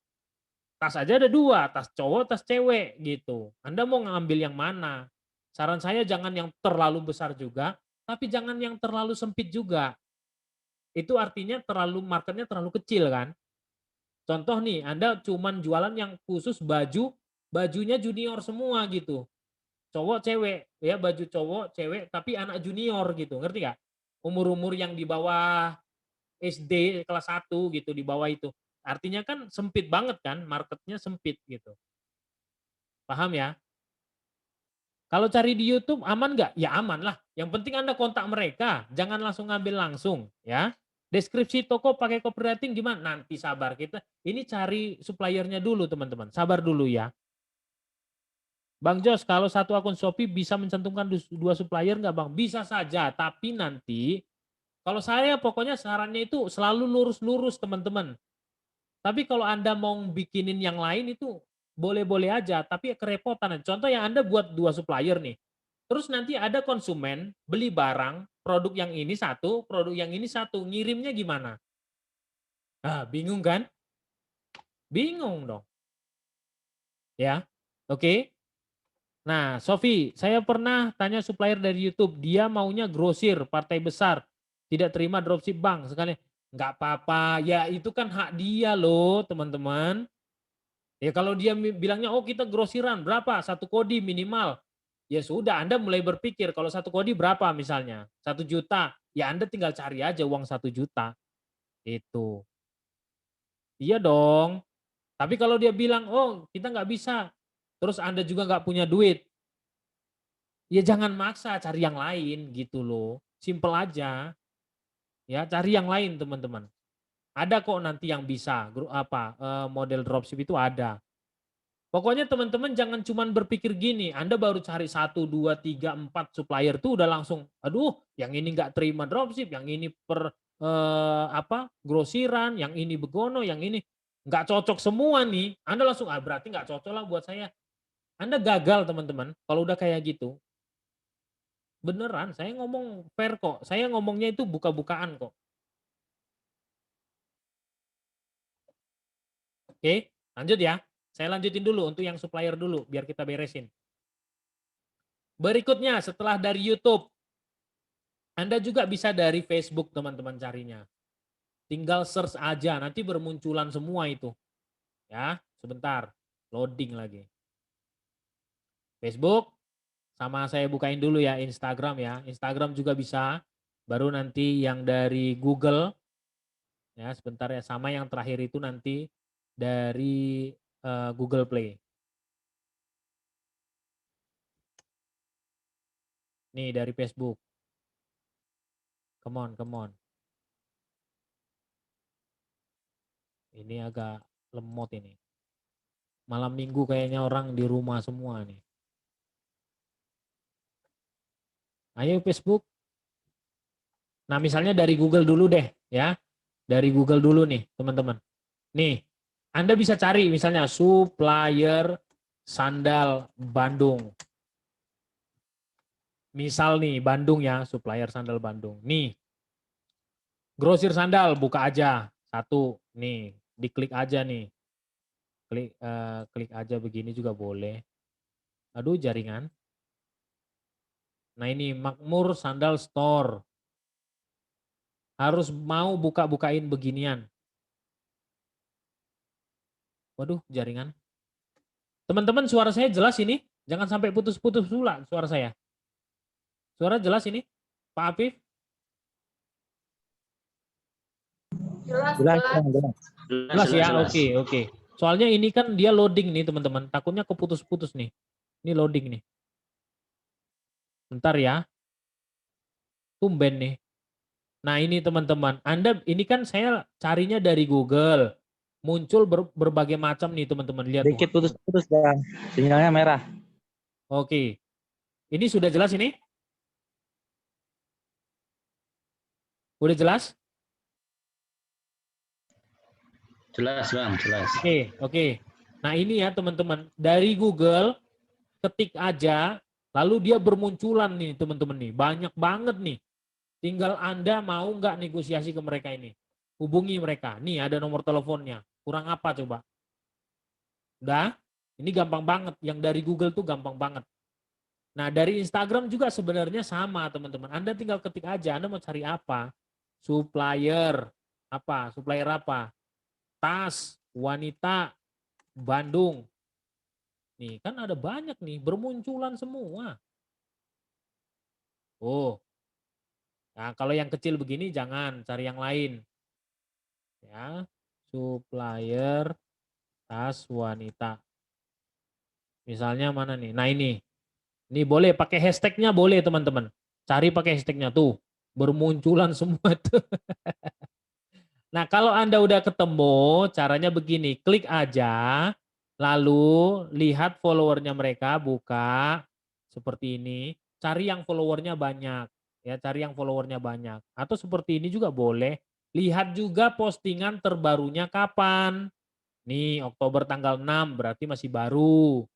Tas aja ada 2, tas cowok, tas cewek gitu. Anda mau ngambil yang mana? Saran saya jangan yang terlalu besar juga, tapi jangan yang terlalu sempit juga. Itu artinya marketnya terlalu kecil kan. Contoh nih, Anda cuman jualan yang khusus bajunya junior semua gitu. Cowok, cewek, ya baju cowok, cewek, tapi anak junior gitu, ngerti gak? Umur-umur yang di bawah SD kelas 1 gitu, di bawah itu. Artinya kan sempit banget kan, marketnya sempit gitu. Paham ya? Kalau cari di YouTube aman nggak? Ya aman lah. Yang penting Anda kontak mereka, jangan langsung ngambil langsung ya. Deskripsi toko pakai copywriting gimana? Nanti sabar kita. Ini cari suppliernya dulu teman-teman. Sabar dulu ya. Bang Jos, kalau satu akun Shopee bisa mencantumkan 2 supplier nggak Bang? Bisa saja, tapi nanti kalau saya pokoknya sarannya itu selalu lurus-lurus teman-teman. Tapi kalau Anda mau bikinin yang lain itu boleh-boleh aja, tapi kerepotan. Contoh yang Anda buat 2 supplier nih. Terus nanti ada konsumen beli barang, produk yang ini satu, produk yang ini satu, ngirimnya gimana? Ah, bingung kan? Bingung dong. Ya, oke. Nah, Sofi, saya pernah tanya supplier dari YouTube, dia maunya grosir, partai besar, tidak terima dropship bang. Sekali, nggak apa-apa, ya itu kan hak dia loh teman-teman. Ya kalau dia bilangnya, oh kita grosiran, berapa? 1 kodi minimal. Ya sudah, Anda mulai berpikir, kalau 1 kodi berapa misalnya? 1 juta. Ya Anda tinggal cari aja uang 1 juta. Itu. Iya dong. Tapi kalau dia bilang, oh kita nggak bisa. Terus Anda juga nggak punya duit. Ya jangan maksa, cari yang lain gitu loh. Simple aja. Ya cari yang lain teman-teman. Ada kok nanti yang bisa model dropship itu ada. Pokoknya teman-teman jangan cuman berpikir gini, Anda baru cari 1, 2, 3, 4 supplier tuh udah langsung, aduh yang ini nggak terima dropship, yang ini grosiran, yang ini begono, yang ini nggak cocok semua nih. Anda langsung, berarti nggak cocok lah buat saya. Anda gagal teman-teman kalau udah kayak gitu. Beneran, saya ngomong fair kok. Saya ngomongnya itu buka-bukaan kok. Oke, lanjut ya. Saya lanjutin dulu untuk yang supplier dulu, biar kita beresin. Berikutnya, setelah dari YouTube, Anda juga bisa dari Facebook, teman-teman carinya. Tinggal search aja, nanti bermunculan semua itu. Ya, sebentar. Loading lagi. Facebook, sama saya bukain dulu ya Instagram ya. Instagram juga bisa. Baru nanti yang dari Google. Ya, sebentar ya. Sama yang terakhir itu nanti dari Google Play. Nih dari Facebook. Come on. Ini agak lemot ini. Malam minggu kayaknya orang di rumah semua nih. Ayo Facebook. Nah misalnya dari Google dulu deh ya. Dari Google dulu nih teman-teman. Nih Anda bisa cari misalnya supplier sandal Bandung. Misal nih Bandung ya, supplier sandal Bandung. Nih grosir sandal buka aja. Satu nih diklik aja nih. Klik aja begini juga boleh. Aduh jaringan. Nah ini Makmur Sandal Store. Harus mau buka-bukain beginian. Waduh jaringan. Teman-teman suara saya jelas ini? Jangan sampai putus-putus pula suara saya. Suara jelas ini? Pak Afif? Jelas. Jelas ya? Oke. Soalnya ini kan dia loading nih teman-teman. Takutnya keputus-putus nih. Ini loading nih. Bentar ya. Tumben nih. Nah ini teman-teman. Anda ini kan saya carinya dari Google. Muncul berbagai macam nih teman-teman. Lihat Dikit tuh. putus-putus Bang. Sinyalnya merah. Oke. Ini sudah jelas ini? Udah jelas? Jelas Bang, jelas. Oke. Nah ini ya teman-teman. Dari Google, ketik aja. Lalu dia bermunculan nih teman-teman nih. Banyak banget nih. Tinggal Anda mau nggak negosiasi ke mereka ini. Hubungi mereka. Nih ada nomor teleponnya. Kurang apa coba? Udah? Ini gampang banget. Yang dari Google tuh gampang banget. Nah dari Instagram juga sebenarnya sama teman-teman. Anda tinggal ketik aja. Anda mau cari apa? Supplier. Apa? Supplier apa? Tas, wanita, Bandung. Nih kan ada banyak nih. Bermunculan semua. Oh. Nah kalau yang kecil begini jangan. Cari yang lain. Ya. Supplier tas wanita. Misalnya mana nih? Nah ini. Ini boleh pakai hashtagnya boleh teman-teman. Cari pakai hashtagnya tuh. Bermunculan semua tuh. Nah kalau Anda udah ketemu caranya begini. Klik aja. Lalu lihat followernya mereka. Buka. Seperti ini. Cari yang followernya banyak. Ya cari yang followernya banyak. Atau seperti ini juga boleh. Lihat juga postingan terbarunya kapan. Nih Oktober tanggal 6 berarti masih baru.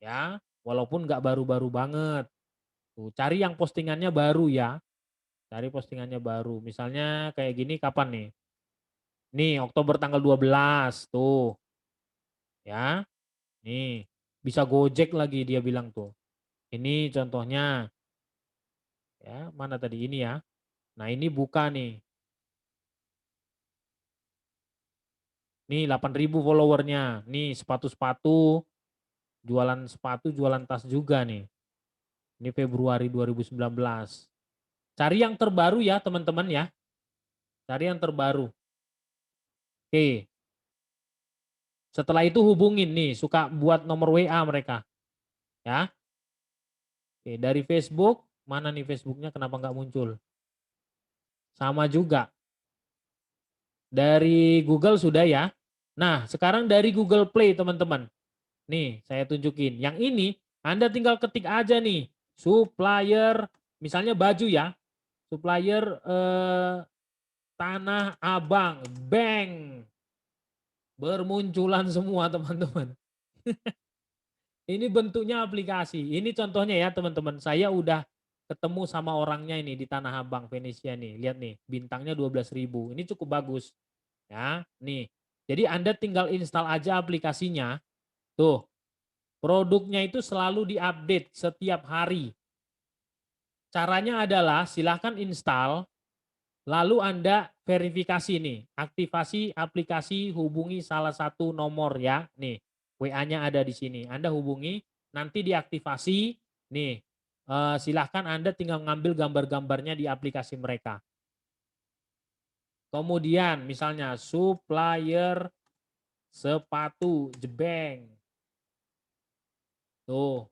Ya, walaupun nggak baru-baru banget. Tuh, cari yang postingannya baru ya. Cari postingannya baru. Misalnya kayak gini kapan nih? Nih Oktober tanggal 12 tuh. Ya. Nih, bisa Gojek lagi dia bilang tuh. Ini contohnya. Ya, mana tadi ini ya. Nah, ini buka nih. Nih 8.000 followernya. Nih sepatu-sepatu, jualan sepatu, jualan tas juga nih. Ini Februari 2019. Cari yang terbaru ya teman-teman ya. Cari yang terbaru. Oke. Setelah itu hubungin nih. Suka buat nomor WA mereka. Ya. Oke, dari Facebook. Mana nih Facebooknya kenapa nggak muncul? Sama juga. Dari Google sudah ya. Nah, sekarang dari Google Play, teman-teman. Nih, saya tunjukin. Yang ini, Anda tinggal ketik aja nih. Supplier, misalnya baju ya. Supplier Tanah Abang. Bang. Bermunculan semua, teman-teman. Ini bentuknya aplikasi. Ini contohnya ya, teman-teman. Saya udah ketemu sama orangnya ini di Tanah Abang, Venesia nih. Lihat nih, bintangnya 12.000. Ini cukup bagus. Ya, nih. Jadi Anda tinggal install aja aplikasinya. Tuh, produknya itu selalu diupdate setiap hari. Caranya adalah silahkan install, lalu Anda verifikasi nih. Aktivasi aplikasi, hubungi salah satu nomor ya. Nih, WA-nya ada di sini. Anda hubungi, nanti diaktifasi. Nih, silahkan Anda tinggal ngambil gambar-gambarnya di aplikasi mereka. Kemudian misalnya supplier sepatu jebeng. Tuh,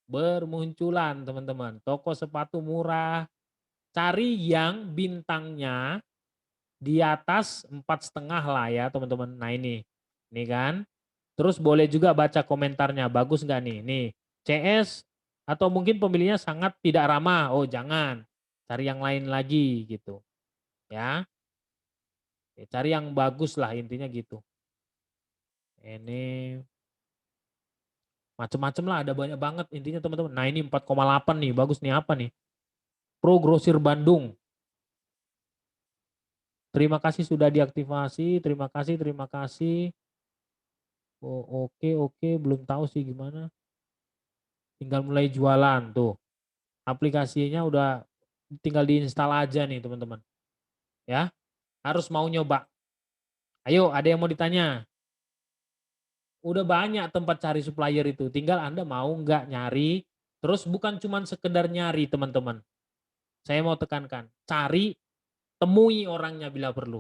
bermunculan teman-teman. Toko sepatu murah. Cari yang bintangnya di atas 4,5 lah ya teman-teman. Nah ini kan. Terus boleh juga baca komentarnya. Bagus nggak nih? Nih, CS atau mungkin pemilihnya sangat tidak ramah. Oh jangan. Cari yang lain lagi gitu. Ya. Cari yang bagus lah intinya gitu. Ini macam-macam lah, ada banyak banget intinya teman-teman. Nah ini 4,8 nih, bagus nih apa nih? Pro Grosir Bandung. Terima kasih sudah diaktifasi, terima kasih. Oh, oke, belum tahu sih gimana. Tinggal mulai jualan tuh. Aplikasinya udah tinggal diinstal aja nih teman-teman. Ya, harus mau nyoba. Ayo, ada yang mau ditanya? Udah banyak tempat cari supplier itu. Tinggal Anda mau nggak nyari. Terus bukan cuma sekedar nyari teman-teman. Saya mau tekankan. Cari, temui orangnya bila perlu.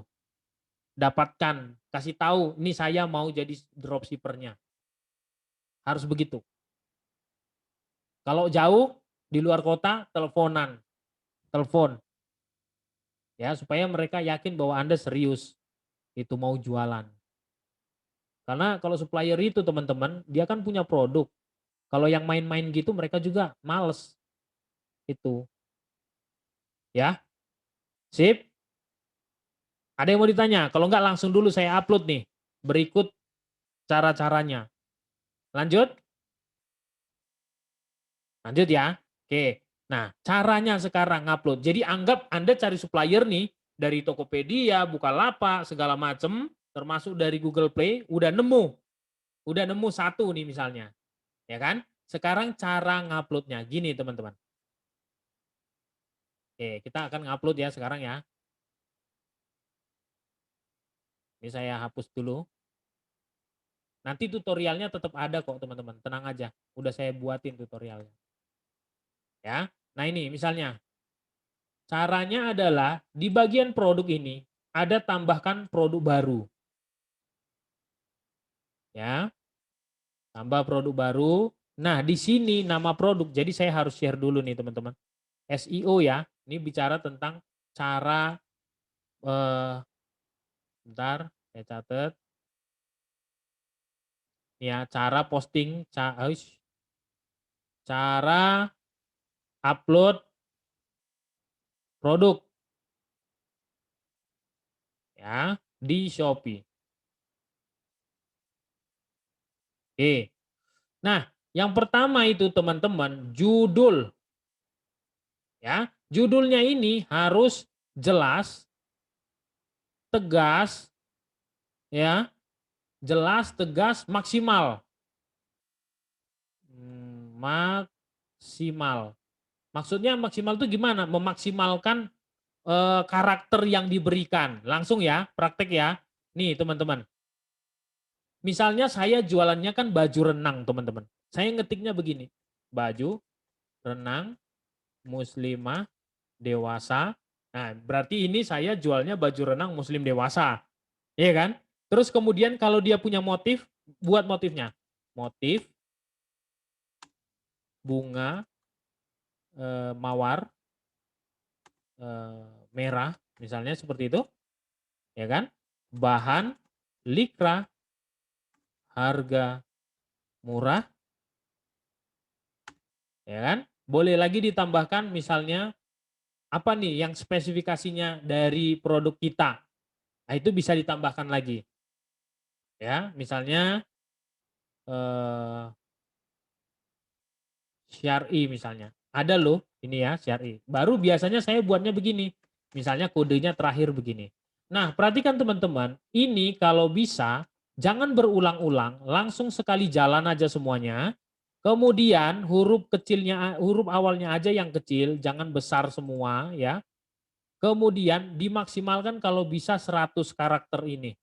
Dapatkan, kasih tahu, ini saya mau jadi dropshippernya. Harus begitu. Kalau jauh, di luar kota, telepon. Ya, supaya mereka yakin bahwa Anda serius. Itu mau jualan. Karena kalau supplier itu teman-teman, dia kan punya produk. Kalau yang main-main gitu mereka juga males. Itu. Ya. Sip. Ada yang mau ditanya? Kalau enggak langsung dulu saya upload nih. Berikut cara-caranya. Lanjut? Lanjut ya. Oke. Nah, caranya sekarang upload. Jadi anggap Anda cari supplier nih dari Tokopedia, Bukalapak, segala macam, termasuk dari Google Play, udah nemu satu nih misalnya. Ya kan? Sekarang cara nguploadnya gini teman-teman. Oke, kita akan ngupload ya sekarang ya. Ini saya hapus dulu. Nanti tutorialnya tetap ada kok teman-teman. Tenang aja. Udah saya buatin tutorialnya. Ya. Nah ini misalnya. Caranya adalah di bagian produk ini ada tambahkan produk baru. Ya. Tambah produk baru. Nah, di sini nama produk. Jadi saya harus share dulu nih teman-teman. SEO ya. Ini bicara tentang cara bentar, saya catat. Ya, cara posting, cara upload produk. Ya, di Shopee. Oke. Nah, yang pertama itu teman-teman judul. Ya, judulnya ini harus jelas, tegas, ya, jelas, tegas, maksimal. Maksimal. Maksudnya maksimal itu gimana? Memaksimalkan karakter yang diberikan. Langsung ya, praktek ya. Nih teman-teman. Misalnya saya jualannya kan baju renang teman-teman. Saya ngetiknya begini. Baju renang muslimah dewasa. Nah berarti ini saya jualnya baju renang muslim dewasa. Iya kan? Terus kemudian kalau dia punya motif, buat motifnya. Motif bunga mawar merah misalnya seperti itu. Ya kan? bahan likra, harga murah, ya kan? Boleh lagi ditambahkan misalnya apa nih yang spesifikasinya dari produk kita. Nah, itu bisa ditambahkan lagi. Ya, misalnya syar'i misalnya. Ada loh ini ya syar'i. Baru biasanya saya buatnya begini. Misalnya kodenya terakhir begini. Nah, perhatikan teman-teman, ini kalau bisa jangan berulang-ulang, langsung sekali jalan aja semuanya. Kemudian huruf kecilnya, huruf awalnya aja yang kecil, jangan besar semua ya. Kemudian dimaksimalkan kalau bisa 100 karakter ini.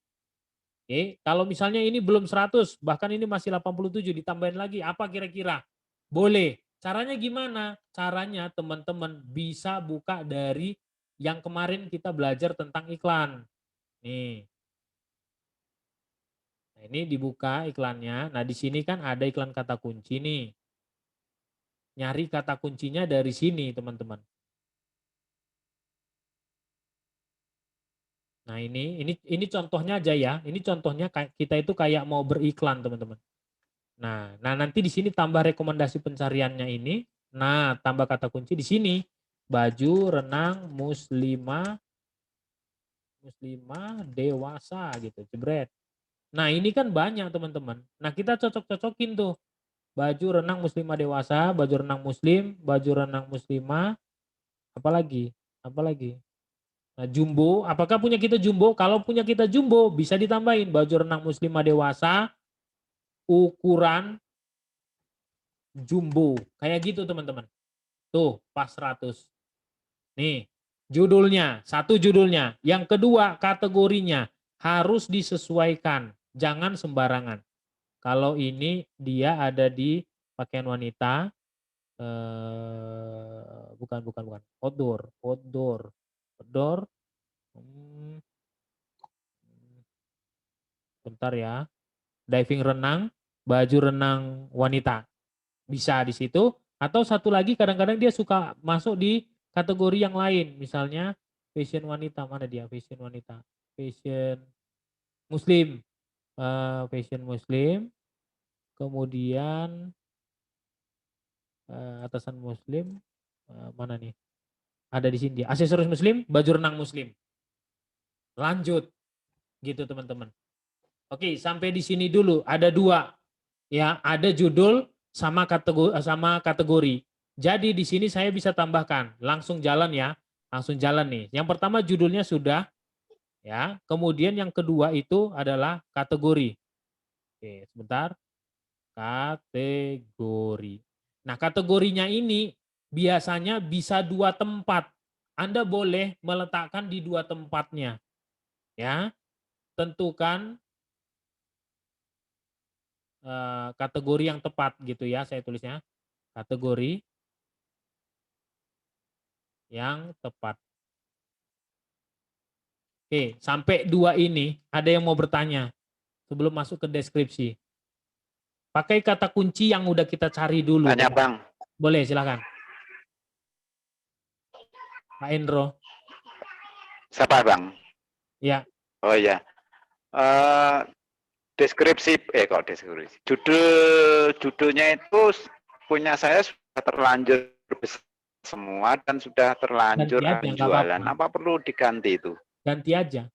Oke, kalau misalnya ini belum 100, bahkan ini masih 87, ditambahin lagi, apa kira-kira? Boleh. Caranya gimana? Caranya teman-teman bisa buka dari yang kemarin kita belajar tentang iklan. Nih. Nah, ini dibuka iklannya. Nah, di sini kan ada iklan kata kunci nih. Nyari kata kuncinya dari sini, teman-teman. Nah, ini contohnya aja ya. Ini contohnya kita itu kayak mau beriklan, teman-teman. Nah, nanti di sini tambah rekomendasi pencariannya ini. Nah, tambah kata kunci di sini. Baju renang muslimah dewasa gitu, jebret. Nah, ini kan banyak, teman-teman. Nah, kita cocok-cocokin tuh. Baju renang muslimah dewasa, baju renang muslim, baju renang muslimah, apalagi? Nah, jumbo, apakah punya kita jumbo? Kalau punya kita jumbo, bisa ditambahin baju renang muslimah dewasa, ukuran jumbo. Kayak gitu, teman-teman. Tuh, pas 100. Nih, judulnya, satu judulnya. Yang kedua, kategorinya harus disesuaikan. Jangan sembarangan. Kalau ini dia ada di pakaian wanita, bukan. Outdoor. Bentar ya. Diving renang, baju renang wanita. Bisa di situ. Atau satu lagi kadang-kadang dia suka masuk di kategori yang lain. Misalnya fashion wanita, mana dia? Fashion wanita. Fashion muslim. Fashion muslim. Kemudian atasan muslim. Mana nih? Ada di sini. Aksesoris muslim, baju renang muslim. Lanjut. Gitu teman-teman. Oke, sampai di sini dulu. Ada dua. Ya, ada judul sama kategori. Jadi di sini saya bisa tambahkan. Langsung jalan ya. Langsung jalan nih. Yang pertama judulnya sudah. Ya. Kemudian yang kedua itu adalah kategori. Oke, sebentar. Kategori. Nah, kategorinya ini biasanya bisa 2 tempat. Anda boleh meletakkan di 2 tempatnya. Ya. Tentukan kategori yang tepat gitu ya, saya tulisnya. Kategori yang tepat. Oke, sampai 2 ini ada yang mau bertanya sebelum masuk ke deskripsi. Pakai kata kunci yang udah kita cari dulu. Tanya, Bang. Boleh, silakan. Pak Endro. Siapa, Bang? Ya. Oh iya. Deskripsi. Judulnya itu punya saya sudah terlanjur semua dan sudah terlanjur penjualan. Apa perlu diganti itu? Ganti aja,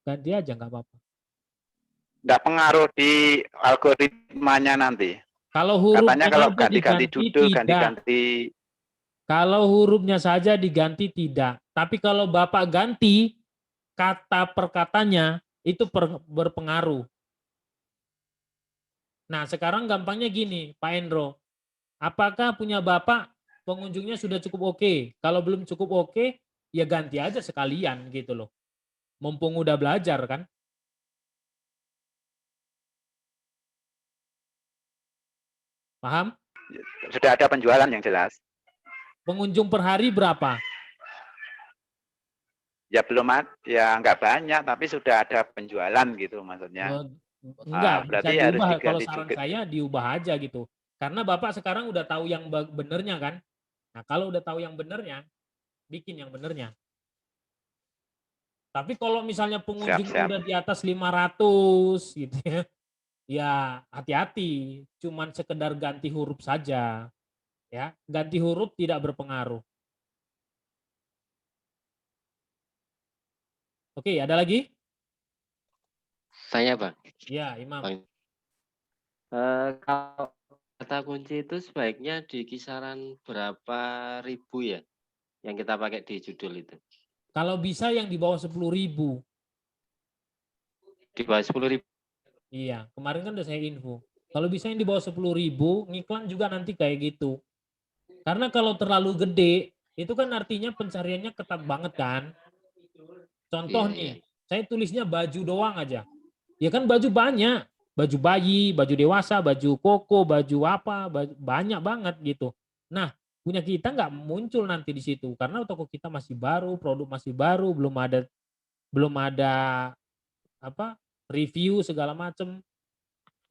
nggak apa-apa. Nggak pengaruh di algoritmanya nanti. Kalau hurufnya katanya kalau ganti-ganti judul, ganti-ganti. Kalau hurufnya saja diganti tidak. Tapi kalau Bapak ganti kata per katanya itu berpengaruh. Nah, sekarang gampangnya gini, Pak Endro. Apakah punya Bapak pengunjungnya sudah cukup oke? Kalau belum cukup oke, ya ganti aja sekalian gitu loh. Mumpung udah belajar kan. Paham? Sudah ada penjualan yang jelas. Pengunjung per hari berapa? Ya belum ada, ya nggak banyak, tapi sudah ada penjualan gitu maksudnya. Enggak, berarti bisa harus diubah. diganti Kalau saran juga. saya diubah aja gitu. Karena Bapak sekarang udah tahu yang benernya kan. Nah, kalau udah tahu yang benernya, bikin yang benernya. Tapi kalau misalnya pengunjung Siap. udah di atas 500 gitu ya, ya hati-hati. Cuman sekedar ganti huruf saja. Ya, ganti huruf tidak berpengaruh. Oke, ada lagi? Saya, Bang. Ya, Imam. Kalau kata kunci itu sebaiknya di kisaran berapa ribu ya? Yang kita pakai di judul itu. Kalau bisa yang di bawah 10.000. Di bawah 10.000. Iya, kemarin kan udah saya info. Kalau bisa yang di bawah 10.000, ngiklan juga nanti kayak gitu. Karena kalau terlalu gede, itu kan artinya pencariannya ketat banget kan. Contoh nih, saya tulisnya baju doang aja. Ya kan baju banyak. Baju bayi, baju dewasa, baju koko, baju apa, banyak banget gitu. Nah, punya kita nggak muncul nanti di situ. Karena toko kita masih baru, produk masih baru, belum ada apa review segala macem.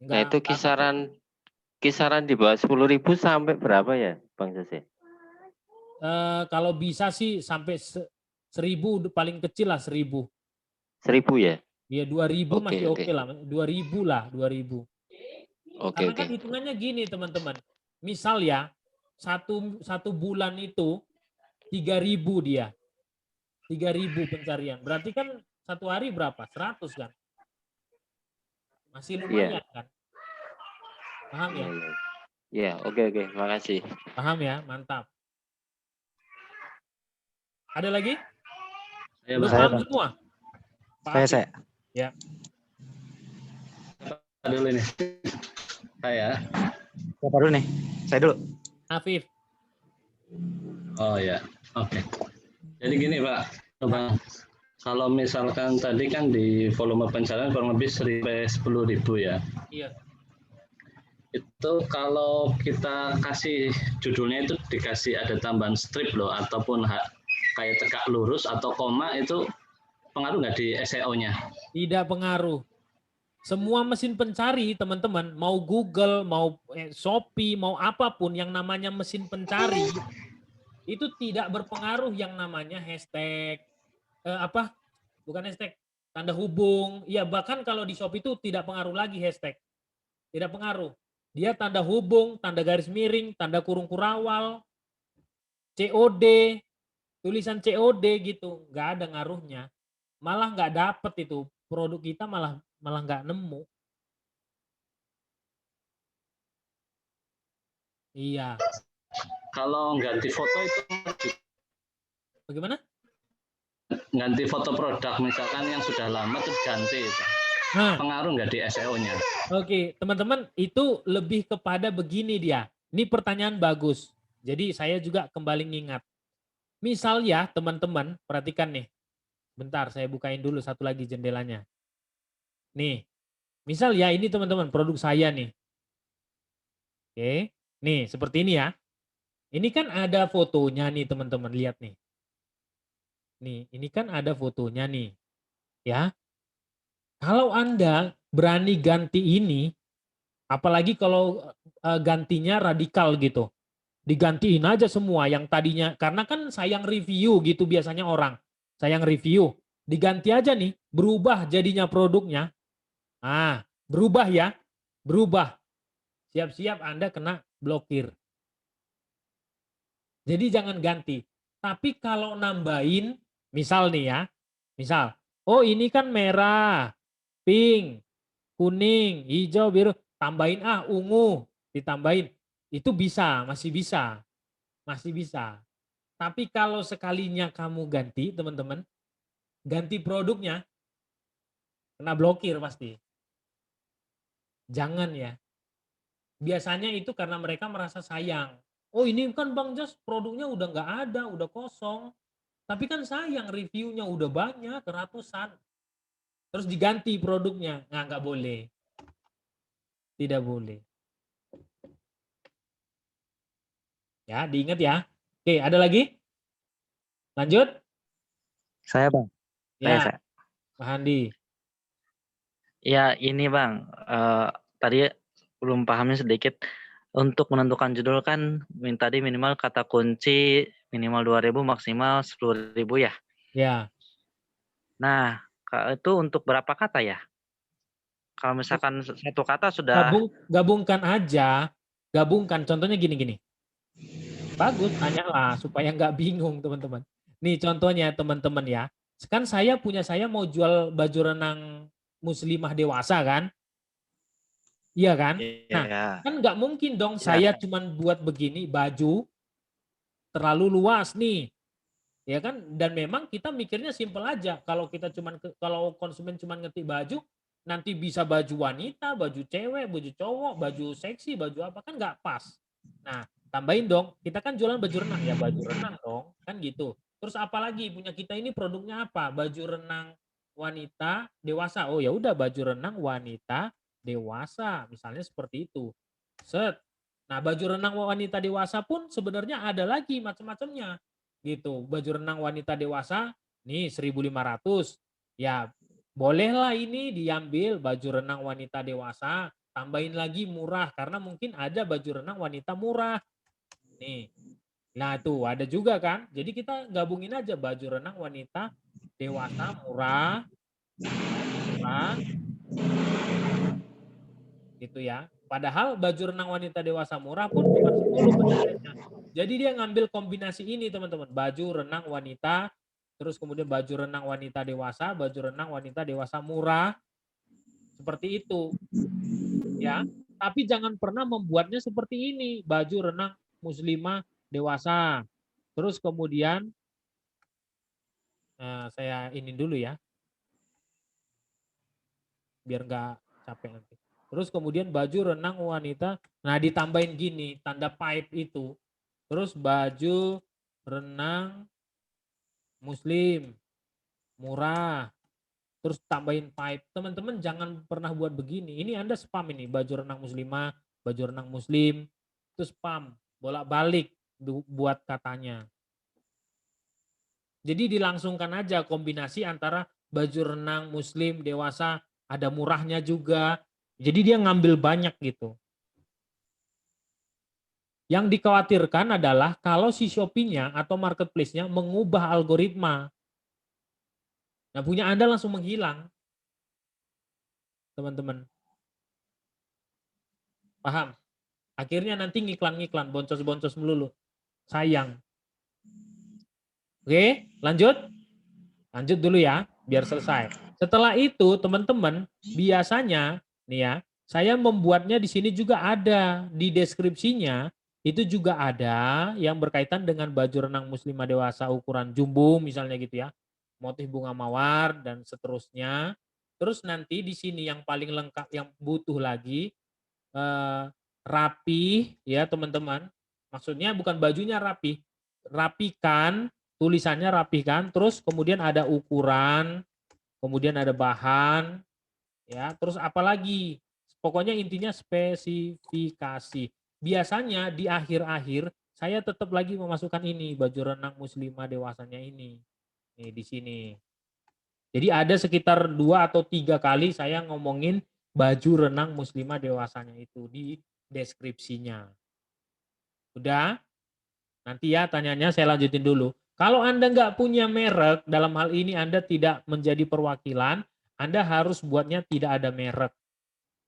Nah itu kisaran di bawah 10.000 sampai berapa ya, Bang Jose? Kalau bisa sih sampai 1.000 paling kecil lah 1.000. 1.000 ya? Iya 2.000 masih oke lah, 2.000 lah 2.000. Karena kan hitungannya gini teman-teman. Misal ya satu bulan itu 3.000 dia, 3.000 pencarian. Berarti kan satu hari berapa? 100 kan? Masih lumayan kan? Paham ya? Iya, oke, makasih. Paham ya, mantap. Ada lagi? Saya, paham semua? Saya. Ya. Dulu ini. Saya. Siapa dulu nih? Saya dulu. Afif. Oh ya, oke. Jadi gini Pak, Bang. Kalau misalkan tadi kan di volume pencarian kurang lebih 10.000 ya. Iya. Itu kalau kita kasih judulnya itu dikasih ada tambahan strip loh, ataupun kayak tegak lurus atau koma, itu pengaruh nggak di SEO-nya? Tidak pengaruh. Semua mesin pencari teman-teman, mau Google, mau Shopee, mau apapun yang namanya mesin pencari, itu tidak berpengaruh yang namanya hashtag, bukan hashtag, tanda hubung. Ya bahkan kalau di Shopee itu tidak pengaruh lagi hashtag. Tidak pengaruh. Dia tanda hubung, tanda garis miring, tanda kurung kurawal, COD, tulisan COD gitu, nggak ada ngaruhnya. Malah nggak dapet itu produk kita, malah nggak nemu. Iya. Kalau ganti foto itu bagaimana? Ganti foto produk misalkan yang sudah lama terus ganti itu. Pengaruh nggak di SEO-nya? Oke, teman-teman, itu lebih kepada begini dia. Ini pertanyaan bagus. Jadi saya juga kembali ngingat. Misal ya teman-teman, perhatikan nih. Bentar, saya bukain dulu satu lagi jendelanya. Nih, misal ya ini teman-teman produk saya nih. Oke, nih seperti ini ya. Ini kan ada fotonya nih teman-teman, lihat nih. Nih, ini kan ada fotonya nih. Ya. Kalau Anda berani ganti ini, apalagi kalau gantinya radikal gitu. Digantiin aja semua yang tadinya, karena kan sayang review gitu biasanya orang. Sayang review. Diganti aja nih, berubah jadinya produknya. Berubah ya. Berubah. Siap-siap Anda kena blokir. Jadi jangan ganti. Tapi kalau nambahin, misal nih ya. Misal, oh ini kan merah, pink, kuning, hijau, biru. Tambahin ungu, ditambahin. Itu bisa, masih bisa. Masih bisa. Tapi kalau sekalinya kamu ganti, teman-teman, ganti produknya, kena blokir pasti. Jangan ya. Biasanya itu karena mereka merasa sayang. Oh ini kan Bang Jos produknya udah nggak ada, udah kosong. Tapi kan sayang reviewnya udah banyak, ratusan. Terus diganti produknya. Nah, nggak boleh. Tidak boleh. Ya, diingat ya. Oke, ada lagi? Lanjut? Saya Bang. Ya, Saya. Pak Handi. Ya ini Bang, tadi belum pahamnya sedikit. Untuk menentukan judul kan tadi minimal kata kunci minimal 2.000 maksimal 10.000 ya. Ya. Nah, itu untuk berapa kata ya? Kalau misalkan satu kata sudah Gabungkan aja, gabungkan. Contohnya gini-gini. Bagus, tanyalah supaya nggak bingung teman-teman. Nih contohnya teman-teman ya. Kan saya mau jual baju renang muslimah dewasa kan? Iya kan? Nah, ya. kan nggak mungkin dong Ya. saya cuman buat begini baju terlalu luas nih. Ya kan? Dan memang kita mikirnya simpel aja. Kalau konsumen cuman ngetik baju, nanti bisa baju wanita, baju cewek, baju cowok, baju seksi, baju apa kan nggak pas. Nah, tambahin dong, kita kan jualan baju renang ya baju renang dong, kan gitu. Terus apalagi punya kita ini produknya apa? Baju renang wanita dewasa. Oh ya udah baju renang wanita dewasa, misalnya seperti itu. Set. Nah, baju renang wanita dewasa pun sebenarnya ada lagi macam-macamnya. Gitu. Baju renang wanita dewasa nih 1.500. Ya, bolehlah ini diambil baju renang wanita dewasa, tambahin lagi murah karena mungkin ada baju renang wanita murah. Nih. Nah, tuh ada juga kan? Jadi kita gabungin aja baju renang wanita dewasa murah. Murah. Gitu ya. Padahal baju renang wanita dewasa murah pun cuma 10 penilaiannya. Jadi dia ngambil kombinasi ini teman-teman. Baju renang wanita, terus kemudian baju renang wanita dewasa, baju renang wanita dewasa murah. Seperti itu. Ya. Tapi jangan pernah membuatnya seperti ini. Baju renang muslimah dewasa. Terus kemudian saya ini dulu ya. Biar nggak capek nanti. Terus kemudian baju renang wanita, nah ditambahin gini, tanda pipe itu. Terus baju renang muslim, murah. Terus tambahin pipe. Teman-teman jangan pernah buat begini. Ini Anda spam ini, baju renang muslimah, baju renang muslim. Itu spam, bolak-balik buat katanya. Jadi dilangsungkan aja kombinasi antara baju renang muslim dewasa, ada murahnya juga. Jadi dia ngambil banyak gitu. Yang dikhawatirkan adalah kalau si Shopee-nya atau marketplace-nya mengubah algoritma. Nah, punya Anda langsung menghilang. Teman-teman. Paham? Akhirnya nanti ngiklan-ngiklan, boncos-boncos melulu. Sayang. Oke, lanjut? Lanjut dulu ya, biar selesai. Setelah itu, teman-teman, biasanya nih ya, saya membuatnya di sini juga ada di deskripsinya, itu juga ada yang berkaitan dengan baju renang muslimah dewasa ukuran jumbo misalnya gitu ya. Motif bunga mawar dan seterusnya. Terus nanti di sini yang paling lengkap yang butuh lagi rapi ya, teman-teman. Maksudnya bukan bajunya rapi. Rapikan, tulisannya rapikan, terus kemudian ada ukuran, kemudian ada bahan, ya, terus apalagi, pokoknya intinya spesifikasi. Biasanya di akhir-akhir saya tetap lagi memasukkan ini baju renang muslimah dewasanya ini, nih di sini. Jadi ada sekitar 2 atau 3 kali saya ngomongin baju renang muslimah dewasanya itu di deskripsinya. Udah? Nanti ya tanyanya saya lanjutin dulu. Kalau Anda nggak punya merek, dalam hal ini Anda tidak menjadi perwakilan, Anda harus buatnya tidak ada merek.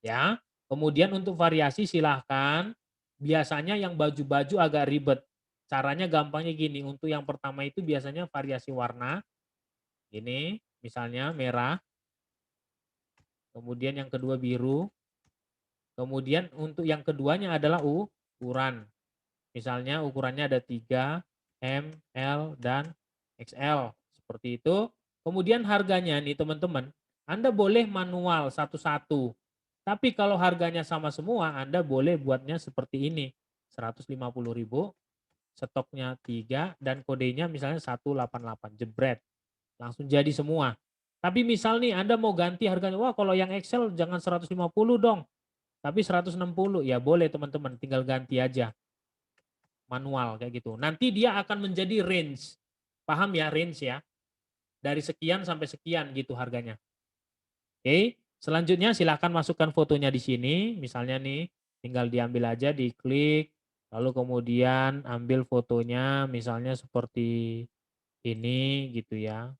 Ya. Kemudian untuk variasi silahkan. Biasanya yang baju-baju agak ribet. Caranya gampangnya gini. Untuk yang pertama itu biasanya variasi warna. Ini misalnya merah. Kemudian yang kedua biru. Kemudian untuk yang keduanya adalah ukuran. Misalnya ukurannya ada 3, M, L, dan XL. Seperti itu. Kemudian harganya nih teman-teman, Anda boleh manual satu-satu. Tapi kalau harganya sama semua, Anda boleh buatnya seperti ini. 150.000, stoknya 3, dan kodenya misalnya 188, jebret. Langsung jadi semua. Tapi misal nih Anda mau ganti harganya, wah kalau yang XL jangan 150 dong, tapi 160, ya boleh teman-teman, tinggal ganti aja. Manual kayak gitu. Nanti dia akan menjadi range. Paham ya range ya? Dari sekian sampai sekian gitu harganya. Oke, selanjutnya silahkan masukkan fotonya di sini. Misalnya nih, tinggal diambil aja, diklik. Lalu kemudian ambil fotonya misalnya seperti ini gitu ya.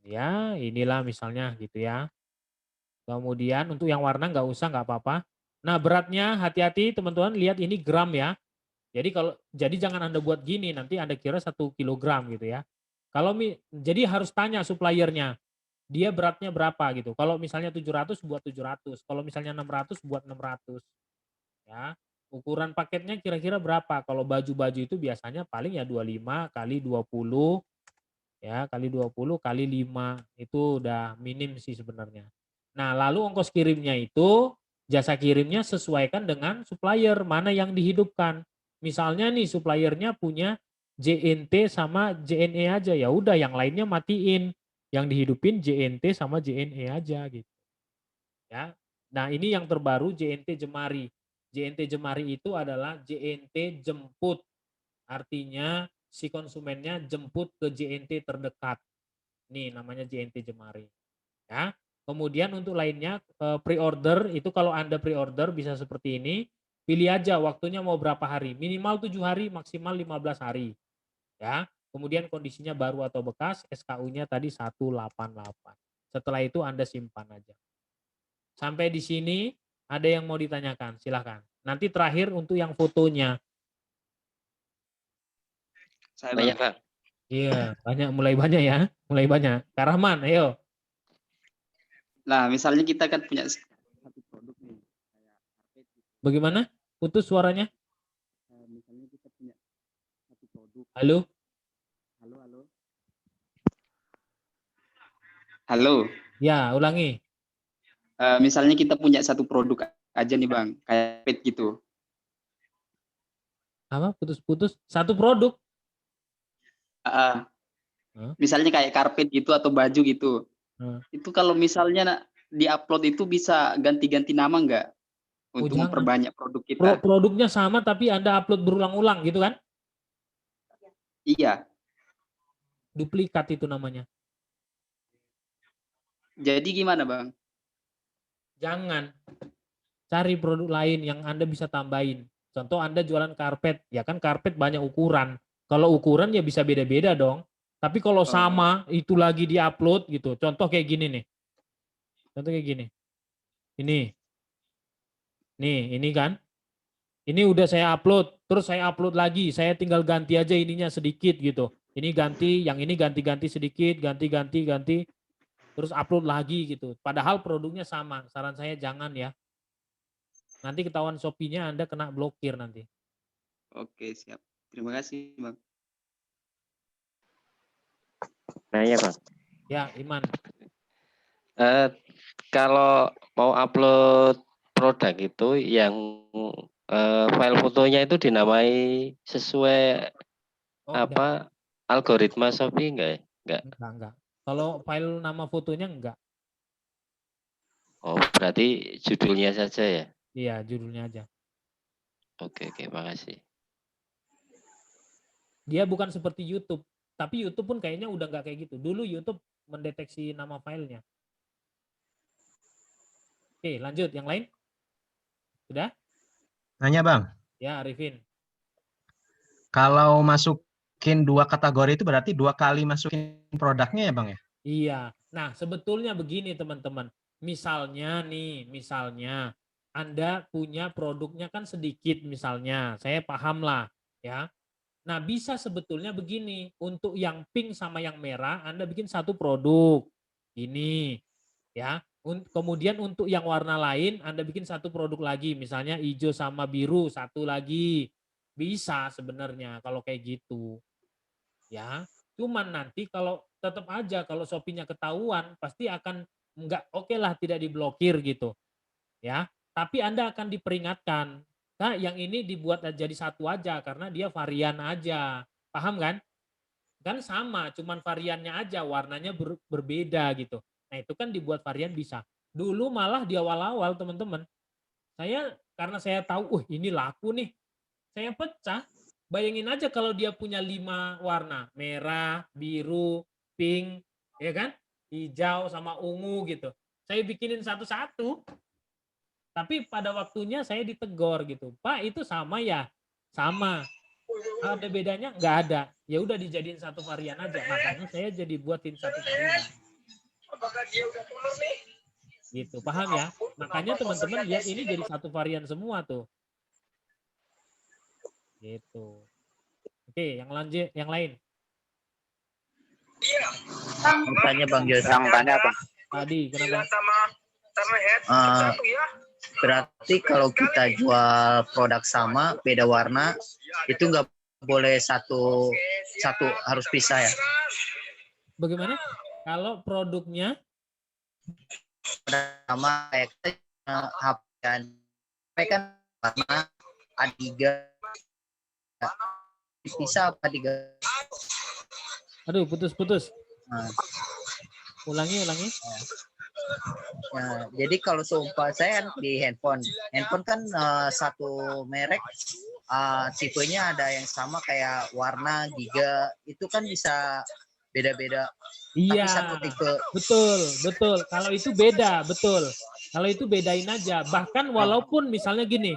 Ya inilah misalnya gitu ya. Kemudian untuk yang warna nggak usah, nggak apa-apa. Nah beratnya hati-hati teman-teman, lihat ini gram ya. Jadi jangan Anda buat gini, nanti Anda kira 1 kilogram gitu ya. Jadi harus tanya suppliernya, dia beratnya berapa gitu. Kalau misalnya 700 buat 700, kalau misalnya 600 buat 600 ya. Ukuran paketnya kira-kira berapa? Kalau baju-baju itu biasanya paling ya 25 kali 20 ya, kali 20 kali 5 itu udah minim sih sebenarnya. Nah, lalu ongkos kirimnya itu jasa kirimnya sesuaikan dengan supplier mana yang dihidupkan. Misalnya nih suppliernya punya JNT sama JNE aja, ya udah yang lainnya matiin. Yang dihidupin JNT sama JNE aja gitu. Ya. Nah, ini yang terbaru JNT Jemari. JNT Jemari itu adalah JNT jemput. Artinya si konsumennya jemput ke JNT terdekat. Nih namanya JNT Jemari. Ya. Kemudian untuk lainnya pre-order itu kalau Anda pre-order bisa seperti ini. Pilih aja waktunya mau berapa hari. Minimal 7 hari, maksimal 15 hari. Ya. Kemudian kondisinya baru atau bekas, SKU-nya tadi 188. Setelah itu Anda simpan aja. Sampai di sini ada yang mau ditanyakan, silahkan. Nanti terakhir untuk yang fotonya. Saya banyak, Pak. Iya, mulai banyak ya, mulai banyak. Kak Rahman, ayo. Nah, misalnya kita kan punya satu produk nih. Bagaimana? Putus suaranya? Misalnya kita punya satu produk. Halo? Halo. Halo. Ya, ulangi. Misalnya kita punya satu produk aja nih Bang, kayak pet gitu. Apa? Putus-putus? Satu produk? Misalnya kayak karpet gitu atau baju gitu. Itu kalau misalnya di-upload itu bisa ganti-ganti nama nggak? Untuk memperbanyak produk kita. Produknya sama tapi Anda upload berulang-ulang gitu kan? Iya. Duplikat itu namanya. Jadi gimana Bang? Jangan. Cari produk lain yang Anda bisa tambahin. Contoh Anda jualan karpet, ya kan karpet banyak ukuran. Kalau ukuran ya bisa beda-beda dong. Tapi kalau sama itu lagi di-upload gitu. Contoh kayak gini nih. Contoh kayak gini. Ini. Nih, ini kan. Ini udah saya upload, terus saya upload lagi. Saya tinggal ganti aja ininya sedikit gitu. Ini ganti, yang ini ganti-ganti sedikit, ganti. Terus upload lagi gitu. Padahal produknya sama. Saran saya jangan ya. Nanti ketahuan Shopee-nya Anda kena blokir nanti. Oke, siap. Terima kasih, Bang. Nah, ya, Bang. Ya, Iman. Kalau mau upload produk itu yang file fotonya itu dinamai sesuai algoritma Shopee enggak ya? Enggak. Kalau file nama fotonya enggak. Oh, berarti judulnya saja ya? Iya, judulnya aja. Oke, makasih. Dia bukan seperti YouTube. Tapi YouTube pun kayaknya udah nggak kayak gitu. Dulu YouTube mendeteksi nama filenya. Oke, lanjut. Yang lain? Sudah? Nanya, Bang. Ya, Arifin. Kalau masukin 2 kategori itu berarti 2 kali masukin produknya ya, Bang ya? Iya. Nah, sebetulnya begini teman-teman. Misalnya Anda punya produknya kan sedikit misalnya. Saya paham lah ya. Nah, bisa sebetulnya begini, untuk yang pink sama yang merah Anda bikin satu produk. Ini ya. Kemudian untuk yang warna lain Anda bikin satu produk lagi, misalnya hijau sama biru satu lagi. Bisa sebenarnya kalau kayak gitu. Ya. Cuman nanti kalau tetap aja kalau Shopee-nya ketahuan pasti akan enggak oke lah tidak diblokir gitu. Ya. Tapi Anda akan diperingatkan. Nah, yang ini dibuat jadi satu aja karena dia varian aja. Paham kan? Kan sama, cuman variannya aja, warnanya berbeda gitu. Nah, itu kan dibuat varian bisa. Dulu malah di awal-awal teman-teman, karena saya tahu, ini laku nih. Saya pecah. Bayangin aja kalau dia punya 5 warna, merah, biru, pink, ya kan? Hijau sama ungu gitu. Saya bikinin satu-satu. Tapi pada waktunya saya ditegor gitu. Pak, itu sama ya? Sama. Ada bedanya? Nggak ada. Ya udah dijadiin satu varian aja. Makanya saya jadi buatin satu varian. Gitu, paham ya? Makanya teman-teman lihat ini jadi satu varian semua tuh. Gitu. Oke, yang lanjut, yang lain. Tanya Bang Jos. Yang tanya apa? Tadi kenapa? Berarti kalau kita jual produk sama beda warna itu nggak boleh satu harus pisah ya? Bagaimana? Kalau produknya sama kayak HP kan warna A3 bisa apa tiga? Aduh, putus-putus. Nah. Ulangi. Nah, jadi kalau seumpama saya kan di handphone kan satu merek tipenya ada yang sama kayak warna, giga, itu kan bisa beda-beda. Iya, tapi satu tipe. Betul. Kalau itu beda, betul. Kalau itu bedain aja. Bahkan walaupun misalnya gini,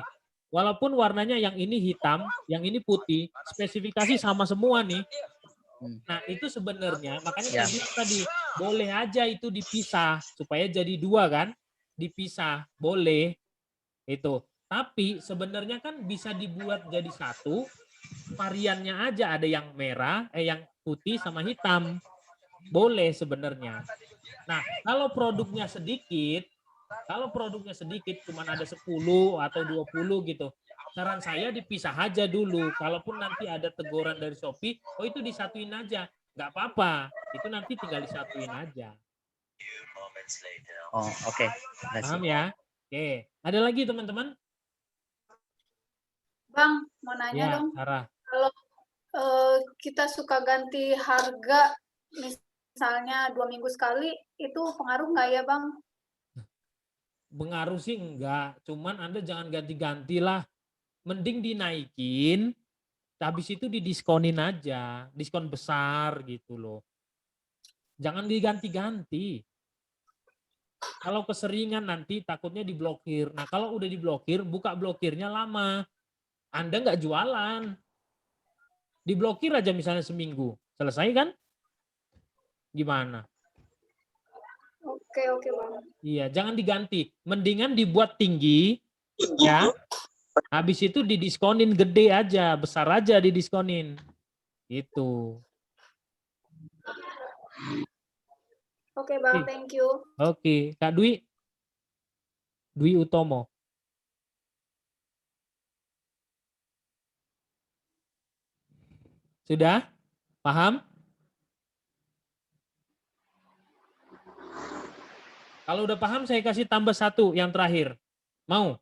walaupun warnanya yang ini hitam, yang ini putih, spesifikasi sama semua nih. Nah, itu sebenarnya makanya tadi boleh aja itu dipisah supaya jadi dua kan? Dipisah, boleh. Itu. Tapi sebenarnya kan bisa dibuat jadi satu, variannya aja ada yang merah, yang putih sama hitam. Boleh sebenarnya. Nah, kalau produknya sedikit cuma ada 10 atau 20 gitu. Saran saya dipisah aja dulu. Kalaupun nanti ada teguran dari Shopee, oh itu disatuin aja. Nggak apa-apa. Itu nanti tinggal disatuin aja. Oh, oke. Paham ya? Oke. Ada lagi teman-teman? Bang, mau nanya Ya, dong. Sarah. Kalau kita suka ganti harga, misalnya 2 minggu sekali, itu pengaruh nggak ya, Bang? Pengaruh sih enggak. Cuman Anda jangan ganti-ganti lah. Mending dinaikin, habis itu didiskonin aja. Diskon besar gitu loh. Jangan diganti-ganti. Kalau keseringan nanti takutnya diblokir. Nah kalau udah diblokir, buka blokirnya lama. Anda nggak jualan. Diblokir aja misalnya seminggu. Selesai kan? Gimana? Oke, Bang. Iya, jangan diganti. Mendingan dibuat tinggi, ya. Habis itu didiskonin gede aja, besar aja didiskonin. Gitu. Oke, Bang, thank you. Oke, Kak Dwi. Dwi Utomo. Sudah? Paham? Kalau udah paham, saya kasih tambah satu yang terakhir. Mau?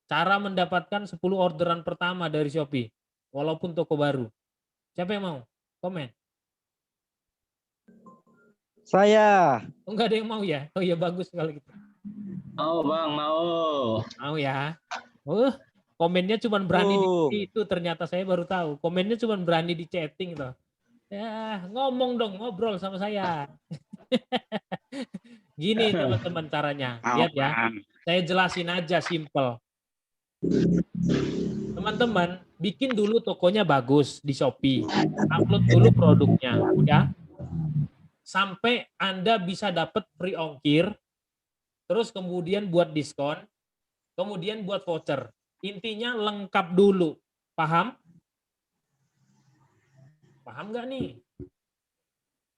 Cara mendapatkan 10 orderan pertama dari Shopee. Walaupun toko baru. Siapa yang mau? Komen. Saya. Oh, enggak ada yang mau ya? Oh iya, bagus kalau gitu. Mau Bang, mau. Mau ya? Komennya cuma berani di itu, ternyata saya baru tahu. Komennya cuma berani di chatting tuh. Ya, ngomong dong, ngobrol sama saya. Gini teman-teman caranya. Lihat ya. Saya jelasin aja simple. Teman-teman, bikin dulu tokonya bagus di Shopee. Upload dulu produknya, ya. Sampai Anda bisa dapat free ongkir. Terus kemudian buat diskon. Kemudian buat voucher. Intinya lengkap dulu. Paham? Paham nggak nih?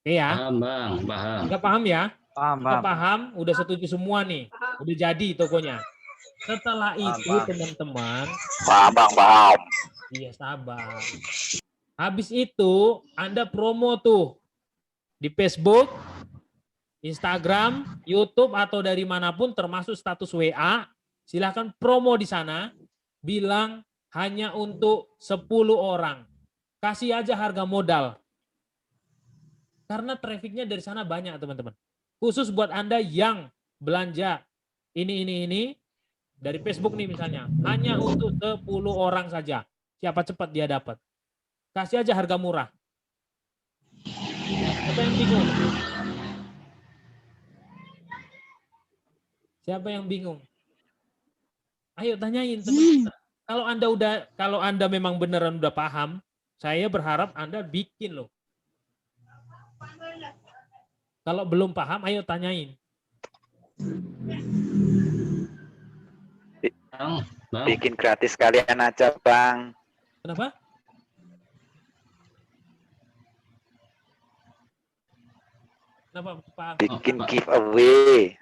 Oke ya? Paham Bang, paham. Nggak paham ya? Paham. Paham, udah setuju semua nih. Udah jadi tokonya. Setelah itu teman-teman. Paham Bang, paham. Iya, sabar. Habis itu Anda promo tuh di Facebook, Instagram, YouTube atau dari manapun termasuk status WA. Silahkan promo di sana. Bilang hanya untuk 10 orang. Kasih aja harga modal. Karena trafficnya dari sana banyak teman-teman. Khusus buat Anda yang belanja ini dari Facebook nih misalnya. Hanya untuk 10 orang saja. Siapa cepat dia dapat. Kasih aja harga murah. Siapa yang bingung? Siapa yang bingung? Ayo tanyain teman. Kalau Anda memang beneran udah paham, saya berharap Anda bikin loh. Kalau belum paham, ayo tanyain. Bang. Bikin gratis kalian aja, Bang. Kenapa? Kenapa, Pak? Bikin giveaway.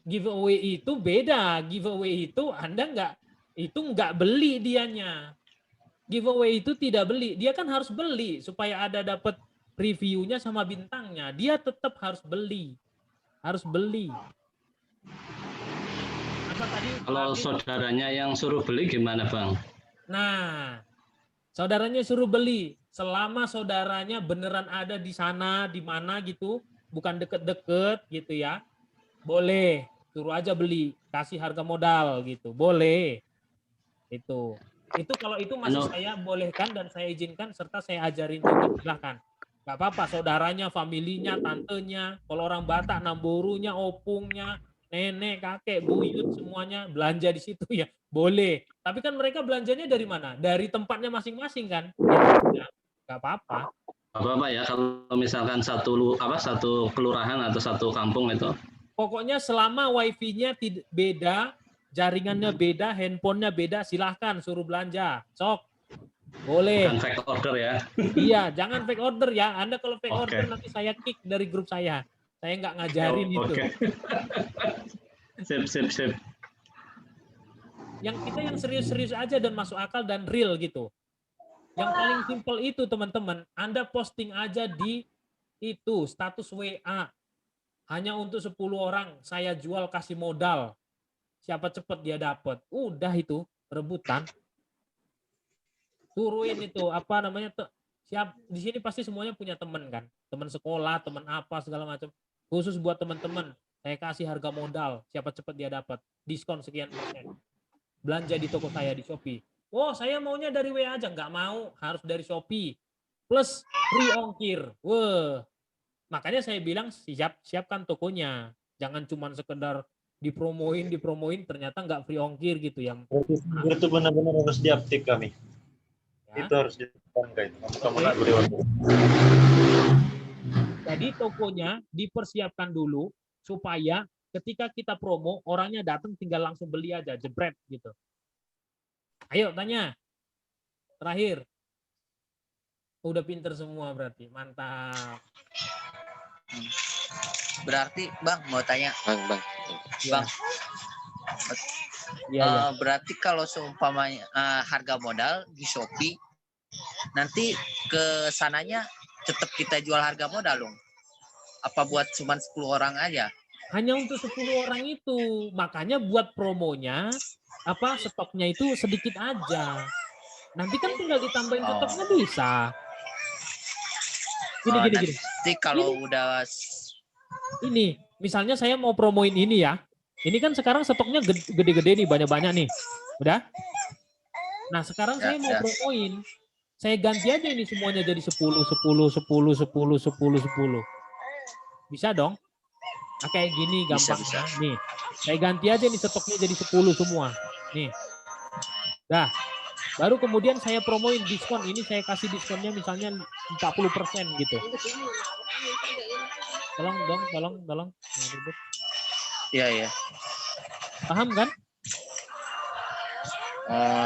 Giveaway itu beda. Giveaway itu Anda nggak beli dianya. Giveaway itu tidak beli. Dia kan harus beli supaya ada dapat reviewnya sama bintangnya. Dia tetap harus beli. Harus beli. Apa tadi? Kalau saudaranya yang suruh beli gimana, Bang? Nah, saudaranya suruh beli. Selama saudaranya beneran ada di sana, di mana gitu, bukan deket-deket gitu ya, boleh. Suruh aja beli, kasih harga modal gitu, boleh. Itu kalau itu masih saya bolehkan dan saya izinkan serta saya ajarin juga, silahkan. Gak apa-apa, saudaranya, familinya, tantenya, kalau orang Batak, namborunya, opungnya, nenek, kakek, buyut, semuanya belanja di situ ya, boleh. Tapi kan mereka belanjanya dari mana? Dari tempatnya masing-masing kan? Ya, gak apa-apa. Apa ya kalau misalkan satu kelurahan atau satu kampung itu? Pokoknya selama wifi-nya beda, jaringannya beda, handphonenya beda, silahkan suruh belanja. Sok. Boleh. Bukan fake order ya? Iya, jangan fake order ya. Anda kalau fake order nanti saya kick dari grup saya. Saya nggak ngajarin itu. Sip. Yang serius-serius aja dan masuk akal dan real gitu. Yang paling simpel itu teman-teman, Anda posting aja di itu status WA. Hanya untuk 10 orang saya jual kasih modal. Siapa cepat dia dapat. Udah itu rebutan. Turuin itu apa namanya? Siap di sini pasti semuanya punya teman kan? Teman sekolah, teman apa segala macam. Khusus buat teman-teman, saya kasih harga modal. Siapa cepat dia dapat. Diskon sekian %. Belanja di toko saya di Shopee. Oh, saya maunya dari WA aja, nggak mau, harus dari Shopee. Plus free ongkir. Wah. Makanya saya bilang siapkan tokonya. Jangan cuma sekedar dipromoin ternyata nggak free ongkir gitu yang. Itu benar-benar harus diupdate kami. Ya. Itu harus dilakukan kamu nggak beri ongkir. Jadi tokonya dipersiapkan dulu supaya ketika kita promo orangnya datang tinggal langsung beli aja jebret gitu. Ayo tanya. Terakhir. Udah pinter semua berarti. Mantap. Berarti Bang mau tanya. Bang. Ya. Berarti kalau seumpamanya harga modal di Shopee nanti ke sananya tetap kita jual harga modal dong. Apa buat cuma 10 orang aja? Hanya untuk 10 orang itu. Makanya buat promonya stoknya itu sedikit aja. Nanti kan tinggal ditambahin stoknya bisa. Gini. Nanti kalau udah ini, misalnya saya mau promoin ini ya. Ini kan sekarang stoknya gede-gede nih, banyak-banyak nih. Udah? Nah, sekarang saya mau promoin. Saya ganti aja ini semuanya jadi 10. Bisa dong? Nah, kayak gini gampangnya. Nih, saya ganti aja nih stoknya jadi 10 semua. Nih. Dah. Baru kemudian saya promoin diskon. Ini saya kasih diskonnya misalnya 40% gitu. Tolong. Iya. Paham kan?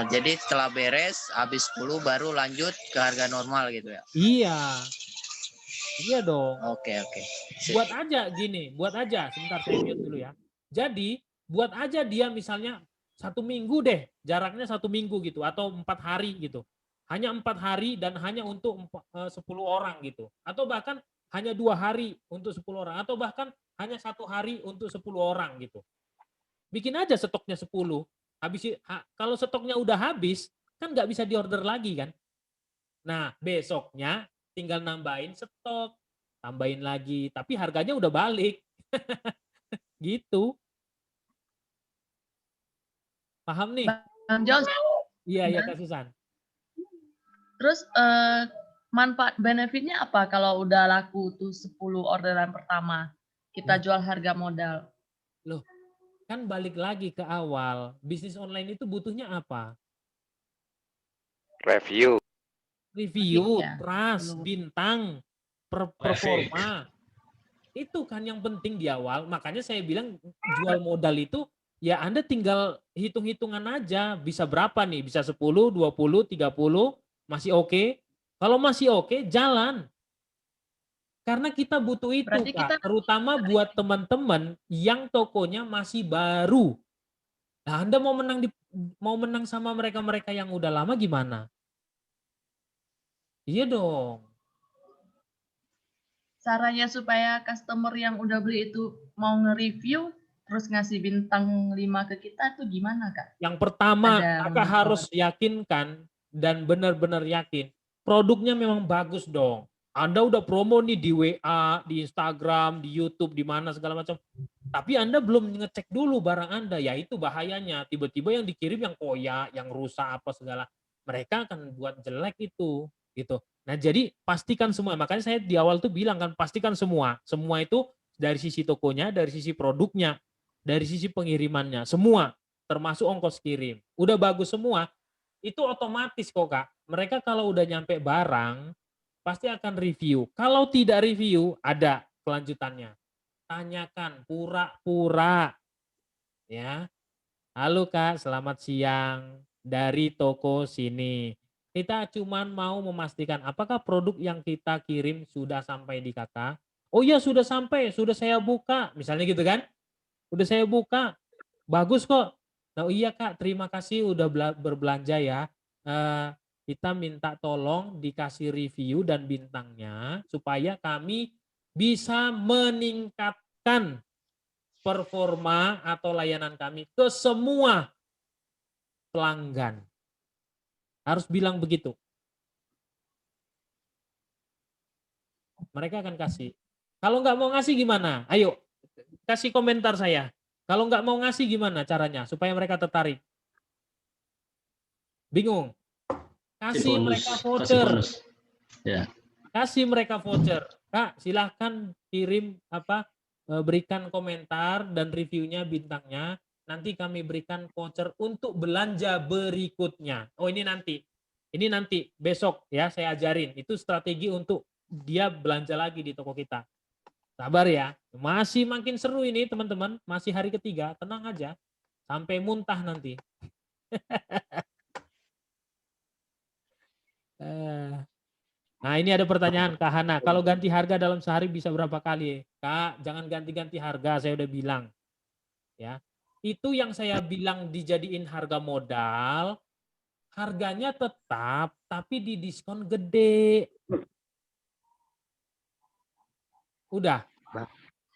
Jadi setelah beres, habis 10 baru lanjut ke harga normal gitu ya? Iya dong. Oke. Buat aja. Sebentar saya mute dulu ya. Jadi buat aja dia misalnya 1 minggu deh, jaraknya 1 minggu gitu, atau 4 hari gitu. Hanya 4 hari dan hanya untuk 10 orang gitu. Atau bahkan hanya 2 hari untuk 10 orang. Atau bahkan hanya 1 hari untuk 10 orang gitu. Bikin aja stoknya 10. Kalau stoknya udah habis, kan nggak bisa diorder lagi kan. Nah, besoknya tinggal nambahin stok. Tambahin lagi. Tapi harganya udah balik. Gitu. Paham nih? Bang Jos. Iya Kak Susan. Terus manfaat benefitnya apa kalau udah laku tuh 10 orderan pertama? Kita jual harga modal. Loh, kan balik lagi ke awal. Bisnis online itu butuhnya apa? Review. Review, Ya, trust, bintang, performa. Itu kan yang penting di awal. Makanya saya bilang jual modal itu ya Anda tinggal hitung-hitungan aja. Bisa berapa nih? Bisa 10, 20, 30, masih oke. Kalau masih oke, jalan. Karena kita butuh itu, Berarti kita Kak. Terutama buat teman-teman yang tokonya masih baru. Nah, Anda mau menang sama mereka-mereka yang udah lama gimana? Iya dong. caranya supaya customer yang udah beli itu mau nge-review terus ngasih bintang 5 ke kita itu gimana, Kak? Yang pertama, Ada Kakak harus yakinkan dan benar-benar yakin produknya memang bagus dong. Anda udah promo nih di WA, di Instagram, di YouTube, di mana segala macam. Tapi Anda belum ngecek dulu barang Anda, ya itu bahayanya. Tiba-tiba yang dikirim yang koyak, yang rusak apa segala. Mereka akan buat jelek itu, gitu. Nah, jadi pastikan semua. Makanya saya di awal tuh bilang kan pastikan semua. Semua itu dari sisi tokonya, dari sisi produknya, dari sisi pengirimannya, semua termasuk ongkos kirim. Udah bagus semua, itu otomatis kok, Kak. Mereka kalau udah nyampe barang pasti akan review. Kalau tidak review, ada kelanjutannya. Tanyakan pura-pura. Ya. Halo Kak, selamat siang. Dari toko sini. Kita cuman mau memastikan apakah produk yang kita kirim sudah sampai di Kakak. Oh iya sudah sampai, sudah saya buka. Misalnya gitu kan. Udah saya buka. Bagus kok. Nah iya Kak, terima kasih udah berbelanja ya. Kita minta tolong dikasih review dan bintangnya supaya kami bisa meningkatkan performa atau layanan kami ke semua pelanggan. Harus bilang begitu. Mereka akan kasih. Kalau nggak mau ngasih gimana? Ayo, kasih komentar saya. Kalau nggak mau ngasih gimana caranya supaya mereka tertarik? Bingung? Kasih mereka voucher. Ya. Kasih mereka voucher. Kak, silahkan kirim berikan komentar dan reviewnya bintangnya. Nanti kami berikan voucher untuk belanja berikutnya. Oh ini nanti besok ya saya ajarin. Itu strategi untuk dia belanja lagi di toko kita. Sabar ya. Masih makin seru ini teman-teman. Masih hari ketiga. Tenang aja. Sampai muntah nanti. Nah ini ada pertanyaan Kak Hana. Kalau ganti harga dalam sehari bisa berapa kali? Kak jangan ganti-ganti harga. Saya udah bilang. Ya. Itu yang saya bilang dijadiin harga modal. Harganya tetap. Tapi di diskon gede. Udah.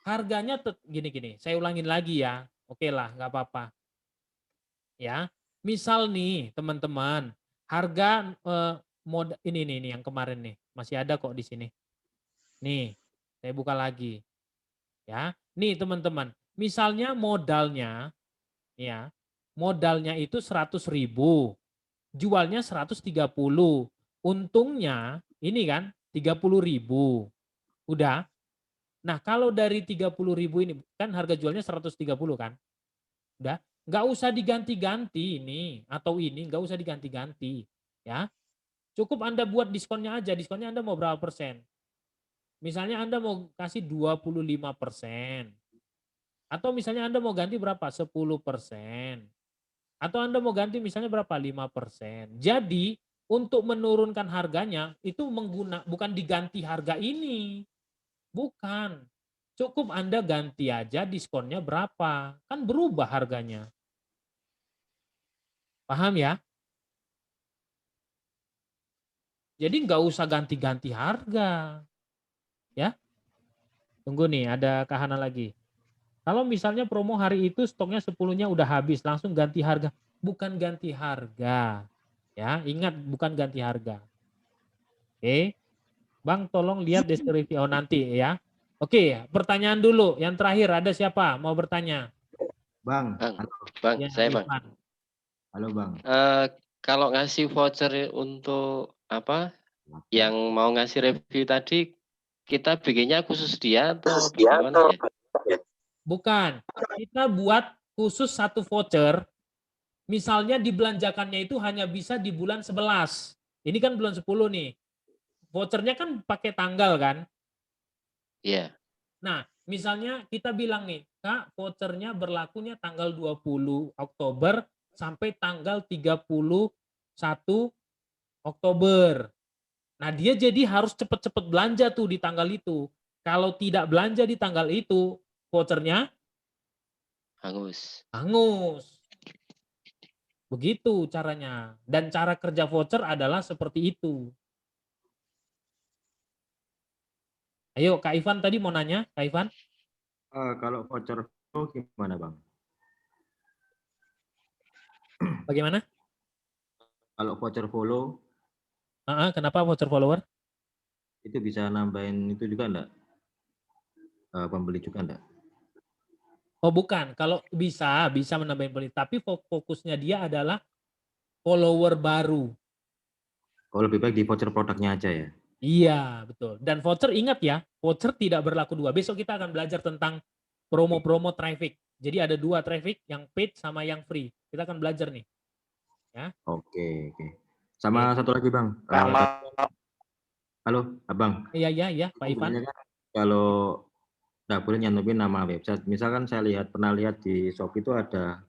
Harganya gini. Saya ulangin lagi ya. Oke lah nggak apa-apa. Ya. Misal nih teman-teman. Harga ini yang kemarin nih. Masih ada kok di sini. Nih, saya buka lagi. Ya. Nih teman-teman, misalnya modalnya ya. Modalnya itu 100.000. Jualnya 130. Untungnya ini kan 30.000. Udah. Nah, kalau dari 30.000 ini kan harga jualnya 130 kan? Udah. Nggak usah diganti-ganti ini atau ini nggak usah diganti-ganti, ya. Cukup Anda buat diskonnya aja. Diskonnya Anda mau berapa persen? Misalnya Anda mau kasih 25%. Atau misalnya Anda mau ganti berapa? 10%. Atau Anda mau ganti misalnya berapa? 5%. Jadi untuk menurunkan harganya itu bukan diganti harga ini. Bukan. Cukup Anda ganti aja diskonnya berapa. Kan berubah harganya. Paham ya? Jadi nggak usah ganti-ganti harga. Ya. Tunggu nih, ada Kak Hana lagi. Kalau misalnya promo hari itu stoknya 10-nya udah habis, langsung ganti harga. Bukan ganti harga. Ya, ingat bukan ganti harga. Oke. Bang, tolong lihat deskripsi nanti ya. Oke, pertanyaan dulu. Yang terakhir ada siapa mau bertanya? Bang, Ya, saya Bang. Irfan. Halo Bang. Kalau ngasih voucher untuk apa? Yang mau ngasih review tadi, kita bikinnya khusus dia atau bagaimana ya? Bukan. Kita buat khusus satu voucher. Misalnya dibelanjakannya itu hanya bisa di bulan 11. Ini kan bulan 10 nih. Vouchernya kan pakai tanggal kan? Iya. Nah, misalnya kita bilang nih, Kak, vouchernya berlakunya tanggal 20 Oktober sampai tanggal 31 Oktober. Nah, dia jadi harus cepet-cepet belanja tuh di tanggal itu. Kalau tidak belanja di tanggal itu, vouchernya Hangus. hangus. Begitu caranya. Dan cara kerja voucher adalah seperti itu. Ayo, Kak Ivan tadi mau nanya, Kak Ivan? Kalau voucher itu gimana, Bang? Bagaimana? Kalau voucher follow, Kenapa voucher follower? itu bisa nambahin itu juga enggak? Pembeli juga enggak? Oh bukan, kalau bisa menambahin pembeli. Tapi fokusnya dia adalah follower baru. Oh, lebih baik di voucher produknya aja ya? Iya, betul. Dan voucher ingat ya, voucher tidak berlaku dua. Besok kita akan belajar tentang promo-promo traffic. Jadi ada dua traffic, yang paid sama yang free. Kita akan belajar nih. Ya. Oke. Sama satu lagi, Bang. Halo, Abang. Iya, Pak Ivan. Kalau nggak boleh nyantumin nama website, misalkan saya pernah lihat di Shopee itu ada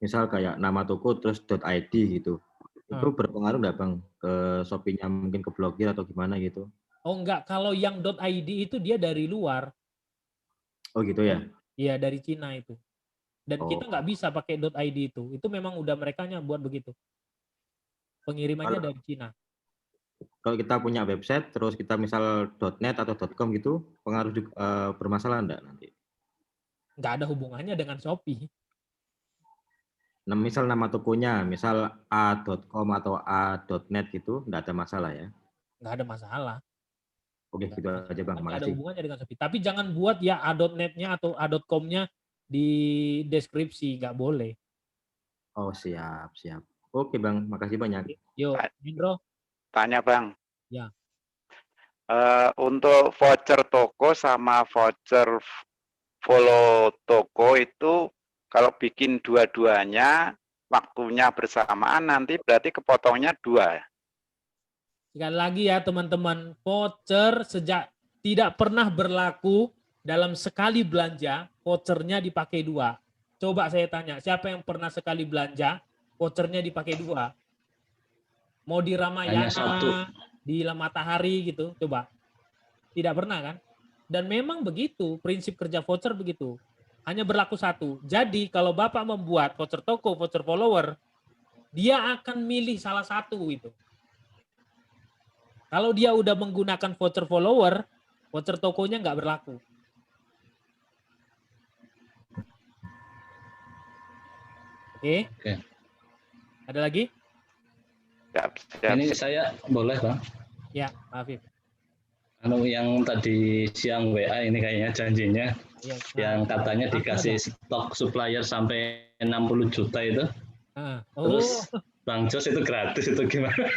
misal kayak nama toko terus .id gitu. Itu berpengaruh nggak, Bang, ke Shopee-nya, mungkin ke blokir atau gimana gitu? Oh enggak, kalau yang .id itu dia dari luar. Oh gitu ya? Iya, dari Cina itu. Dan kita nggak bisa pakai .id itu. Itu memang udah merekanya buat begitu. Pengirimannya dari Cina. Kalau kita punya website, terus kita misal .net atau .com gitu, pengaruh bermasalah enggak nanti? Nggak ada hubungannya dengan Shopee. Nah, misal nama tokonya, misal a.com atau a.net gitu, enggak ada masalah ya? Nggak ada masalah. Oke, gitu aja, Bang. Nggak ada Makasih. hubungannya dengan Shopee. Tapi jangan buat ya a.net-nya atau a.com-nya di deskripsi. Nggak boleh. Oh, siap. Oke, Bang. Makasih banyak. Yuk, Indro. Tanya, Bang. Ya. Untuk voucher toko sama voucher follow toko itu kalau bikin dua-duanya waktunya bersamaan nanti berarti kepotongnya 2. Sekali lagi ya teman-teman, voucher tidak pernah berlaku dalam sekali belanja, vouchernya dipakai 2. Coba saya tanya, siapa yang pernah sekali belanja, vouchernya dipakai 2? Mau di Ramayana, di Matahari gitu, coba. Tidak pernah kan? Dan memang begitu, prinsip kerja voucher begitu. Hanya berlaku 1. Jadi kalau Bapak membuat voucher toko, voucher follower, dia akan milih salah satu itu. Kalau dia udah menggunakan voucher follower, voucher tokonya nggak berlaku. Oke. Ada lagi? Ini saya boleh, Bang? Ya, Pak Afif. Yang tadi siang WA ini kayaknya janjinya, yang katanya dikasih stok supplier sampai 60 juta itu. Terus Bang Jos itu gratis, itu gimana?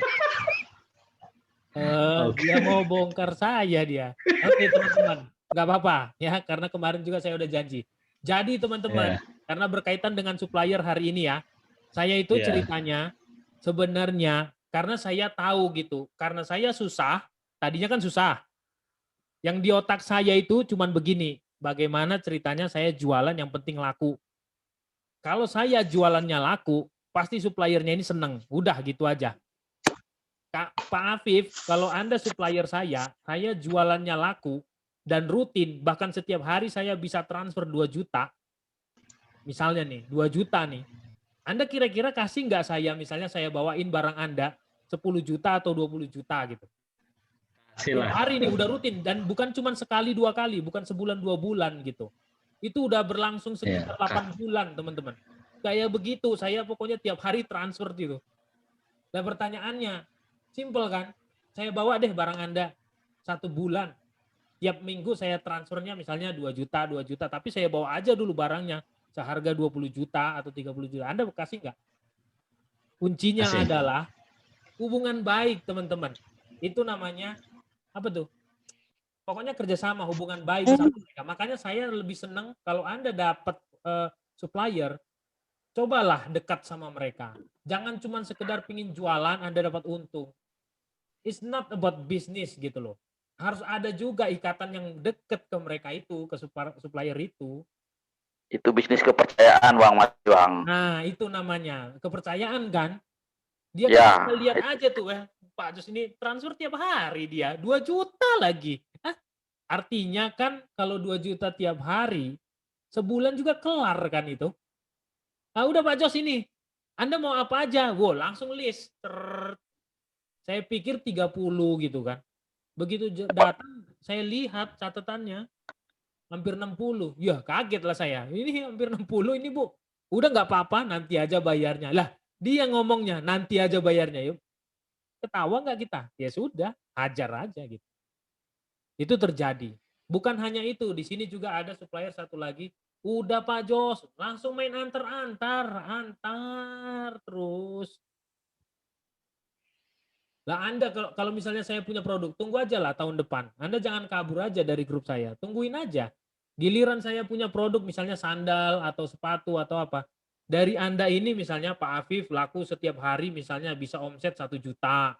Dia mau bongkar saya dia. Oke teman-teman, nggak apa-apa ya, karena kemarin juga saya udah janji. Jadi teman-teman, karena berkaitan dengan supplier hari ini ya, saya itu ceritanya sebenarnya karena saya tahu gitu, karena saya susah, tadinya kan susah. Yang di otak saya itu cuman begini, bagaimana ceritanya saya jualan yang penting laku. Kalau saya jualannya laku, pasti suppliernya ini seneng. Udah gitu aja. Pak Afif, kalau Anda supplier saya jualannya laku dan rutin, bahkan setiap hari saya bisa transfer 2 juta. Misalnya nih, 2 juta nih. Anda kira-kira kasih nggak saya, misalnya saya bawain barang Anda 10 juta atau 20 juta gitu. Setiap hari nih udah rutin, dan bukan cuma sekali 2 kali, bukan sebulan 2 bulan gitu. Itu udah berlangsung sekitar 8 bulan teman-teman. Kayak begitu, saya pokoknya tiap hari transfer gitu. Dan pertanyaannya, simple kan? Saya bawa deh barang Anda 1 bulan. Tiap minggu saya transfernya misalnya 2 juta, tapi saya bawa aja dulu barangnya seharga 20 juta atau 30 juta. Anda kasih nggak? Kuncinya adalah hubungan baik teman-teman. Itu namanya apa tuh? Pokoknya kerjasama, hubungan baik sama mereka. Makanya saya lebih senang kalau Anda dapat supplier, cobalah dekat sama mereka. Jangan cuma sekedar pingin jualan, Anda dapat untung. it's not about business gitu loh. Harus ada juga ikatan yang deket ke mereka itu, ke supplier itu. Itu bisnis kepercayaan, Bang, Mas Bang. Nah, itu namanya kepercayaan kan. Dia Ya. kan lihat aja tuh Pak Jos ini transfer tiap hari dia 2 juta lagi. Artinya kan kalau 2 juta tiap hari, sebulan juga kelar kan itu. Nah, udah Pak Jos ini, Anda mau apa aja? Wow, langsung list. Saya pikir 30 gitu kan. Begitu datang, saya lihat catatannya, hampir 60. Ya kaget lah saya. Ini hampir 60 ini Bu. Udah nggak apa-apa, nanti aja bayarnya. Lah, dia ngomongnya nanti aja bayarnya. Yuk. Ketawa nggak kita? Ya sudah, hajar aja gitu. Itu terjadi. Bukan hanya itu, di sini juga ada supplier satu lagi. Udah Pak Jos, langsung main antar terus. Lah Anda kalau misalnya saya punya produk, tunggu aja lah tahun depan. Anda jangan kabur aja dari grup saya, tungguin aja. Giliran saya punya produk misalnya sandal atau sepatu atau apa. Dari Anda ini misalnya Pak Afif laku setiap hari misalnya bisa omset 1 juta.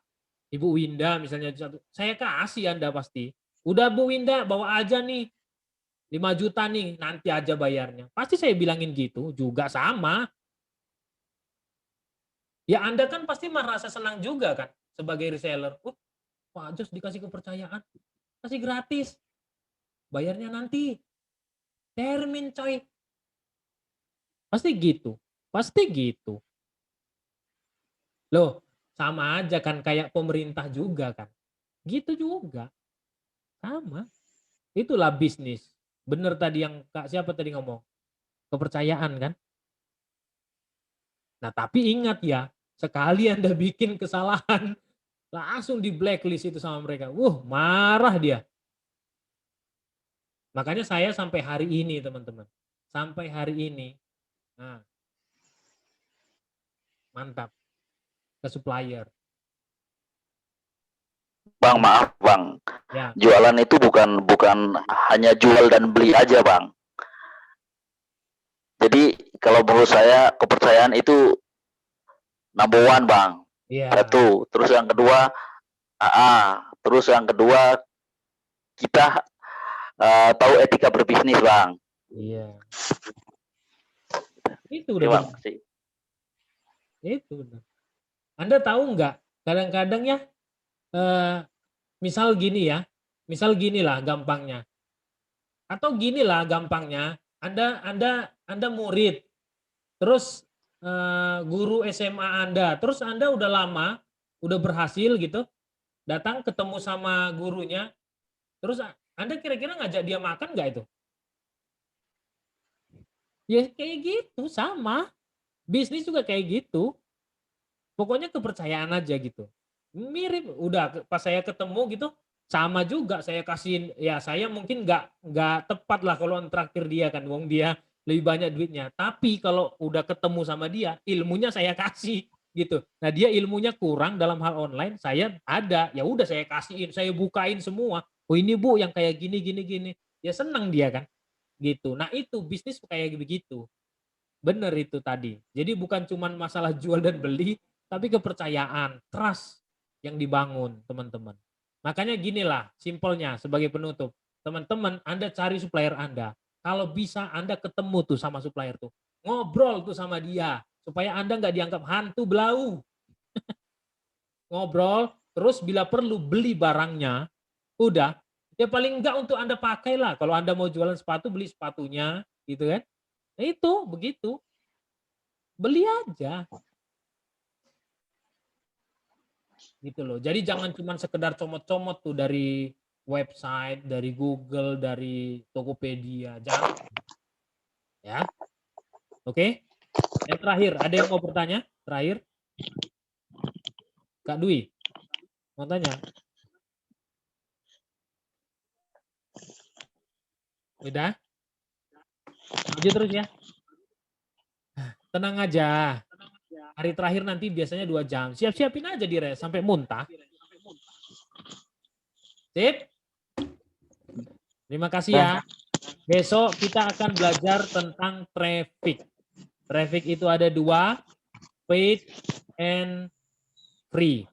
Ibu Winda misalnya, saya kasih Anda pasti. Udah Bu Winda bawa aja nih 5 juta nih, nanti aja bayarnya. Pasti saya bilangin gitu, juga sama. Ya Anda kan pasti merasa senang juga kan sebagai reseller. Pak Jos dikasih kepercayaan, kasih gratis. Bayarnya nanti. Termin coy. Pasti gitu. Pasti gitu. Loh, sama aja kan kayak pemerintah juga kan. Gitu juga. Sama. Itulah bisnis. Bener tadi yang Kak siapa tadi ngomong? Kepercayaan kan? Nah, tapi ingat ya, sekali Anda bikin kesalahan, langsung di blacklist itu sama mereka. Marah dia. Makanya saya sampai hari ini, teman-teman. Sampai hari ini. Nah, mantap. Ke supplier. Bang, maaf Bang. Ya. Jualan itu bukan hanya jual dan beli aja Bang. Jadi kalau menurut saya kepercayaan itu number one Bang. Iya. Satu. Terus yang kedua, kita tahu etika berbisnis Bang. Iya. Itu udah benar. Itu benar. Anda tahu nggak? Kadang-kadang ya, misal ginilah gampangnya. Atau ginilah gampangnya, Anda murid, terus guru SMA Anda, terus Anda udah lama, udah berhasil gitu, datang ketemu sama gurunya, terus Anda kira-kira ngajak dia makan nggak itu? Ya kayak gitu, sama. Bisnis juga kayak gitu. Pokoknya kepercayaan aja gitu. Mirip, udah pas saya ketemu gitu, sama juga saya kasihin, ya saya mungkin nggak tepat lah kalau traktir dia kan, wong dia lebih banyak duitnya. Tapi kalau udah ketemu sama dia, ilmunya saya kasih gitu. Nah dia ilmunya kurang dalam hal online, saya ada, ya udah saya kasihin, saya bukain semua. Oh ini Bu yang kayak gini, ya senang dia kan, gitu. Nah itu bisnis kayak begitu, bener itu tadi. Jadi bukan cuma masalah jual dan beli, tapi kepercayaan, trust yang dibangun teman-teman. Makanya ginilah simpelnya sebagai penutup. Teman-teman, Anda cari supplier Anda. Kalau bisa Anda ketemu tuh sama supplier tuh. Ngobrol tuh sama dia. Supaya Anda nggak dianggap hantu belau. Ngobrol, terus bila perlu beli barangnya. Udah. Ya paling enggak untuk Anda pakai lah. Kalau Anda mau jualan sepatu, beli sepatunya. Gitu kan. Nah itu, begitu. Beli aja. Gitu loh. Jadi jangan cuma sekedar comot-comot tuh dari website, dari Google, dari Tokopedia. Jangan. Ya. Oke. Yang terakhir, ada yang mau bertanya? Terakhir. Kak Dwi. Mau tanya? Udah? Lanjut terus ya. Tenang aja. Hari terakhir nanti biasanya 2 jam. Siap-siapin aja dire sampai muntah. Sip? Terima kasih ya. Besok kita akan belajar tentang traffic. Traffic itu ada 2, paid and free.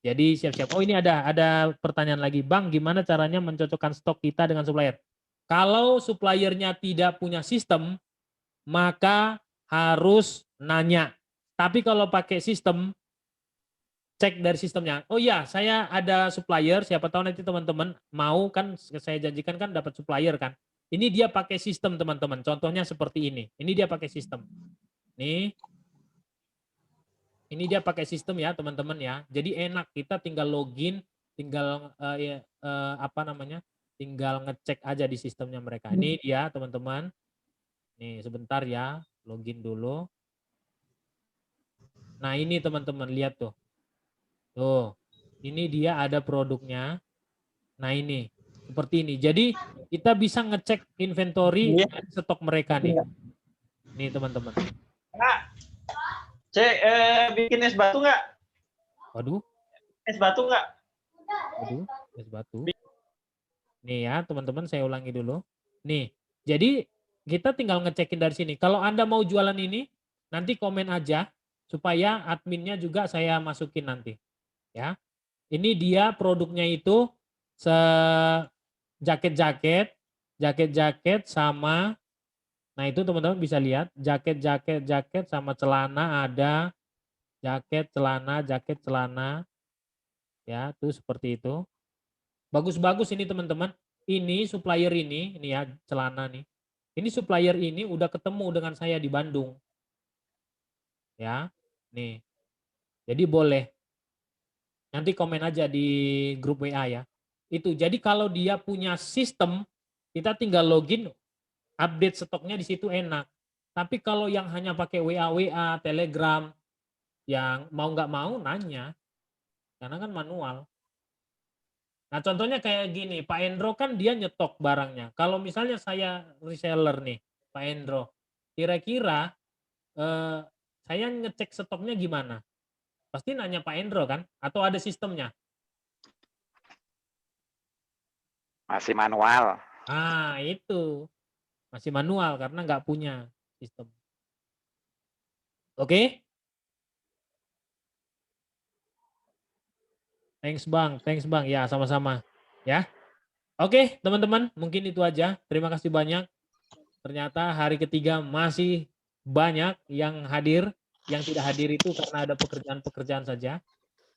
Jadi siap-siap. Oh, ini ada pertanyaan lagi. Bang, gimana caranya mencocokkan stok kita dengan supplier? Kalau suppliernya tidak punya sistem, maka harus nanya. Tapi kalau pakai sistem, cek dari sistemnya. Oh iya, saya ada supplier, siapa tahu nanti teman-teman mau kan, saya janjikan kan dapat supplier kan. Ini dia pakai sistem teman-teman, contohnya seperti ini. Ini dia pakai sistem. Nih, ini dia pakai sistem ya teman-teman ya. Jadi enak, kita tinggal login, tinggal tinggal ngecek aja di sistemnya mereka. Ini dia teman-teman. Nih sebentar ya, login dulu. Nah ini teman-teman lihat tuh. Tuh, ini dia ada produknya. Nah ini, seperti ini. Jadi kita bisa ngecek inventory stok mereka nih. Nih teman-teman. Bikin es batu nggak? Waduh. Es batu nggak? Waduh, es batu. Nih ya teman-teman, saya ulangi dulu. Nih, jadi kita tinggal ngecekin dari sini. Kalau Anda mau jualan ini, nanti komen aja supaya adminnya juga saya masukin nanti. Ya, ini dia produknya itu jaket-jaket sama, nah itu teman-teman bisa lihat jaket sama celana ada, jaket celana, ya tuh seperti itu. Bagus-bagus ini teman-teman. Ini supplier ini ya celana nih. Ini supplier ini udah ketemu dengan saya di Bandung. Ya, nih. Jadi boleh. Nanti komen aja di grup WA ya. Itu. Jadi kalau dia punya sistem, kita tinggal login, update stoknya di situ enak. Tapi kalau yang hanya pakai WA, Telegram, yang mau nggak mau nanya. Karena kan manual. Nah contohnya kayak gini, Pak Endro kan dia nyetok barangnya. Kalau misalnya saya reseller nih, Pak Endro, kira-kira saya ngecek stoknya gimana? Pasti nanya Pak Endro kan? Atau ada sistemnya? Masih manual. Ah itu, masih manual karena nggak punya sistem. Oke? Thanks Bang. Ya sama-sama. Ya. Oke teman-teman, mungkin itu aja. Terima kasih banyak. Ternyata hari ketiga masih banyak yang hadir. Yang tidak hadir itu karena ada pekerjaan-pekerjaan saja.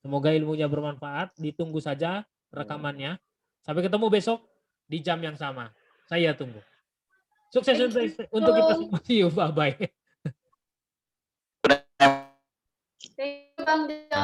Semoga ilmunya bermanfaat. Ditunggu saja rekamannya. Sampai ketemu besok di jam yang sama. Saya tunggu. Sukses untuk kita semua. See you. Bye-bye. Thank you, Bang Jo.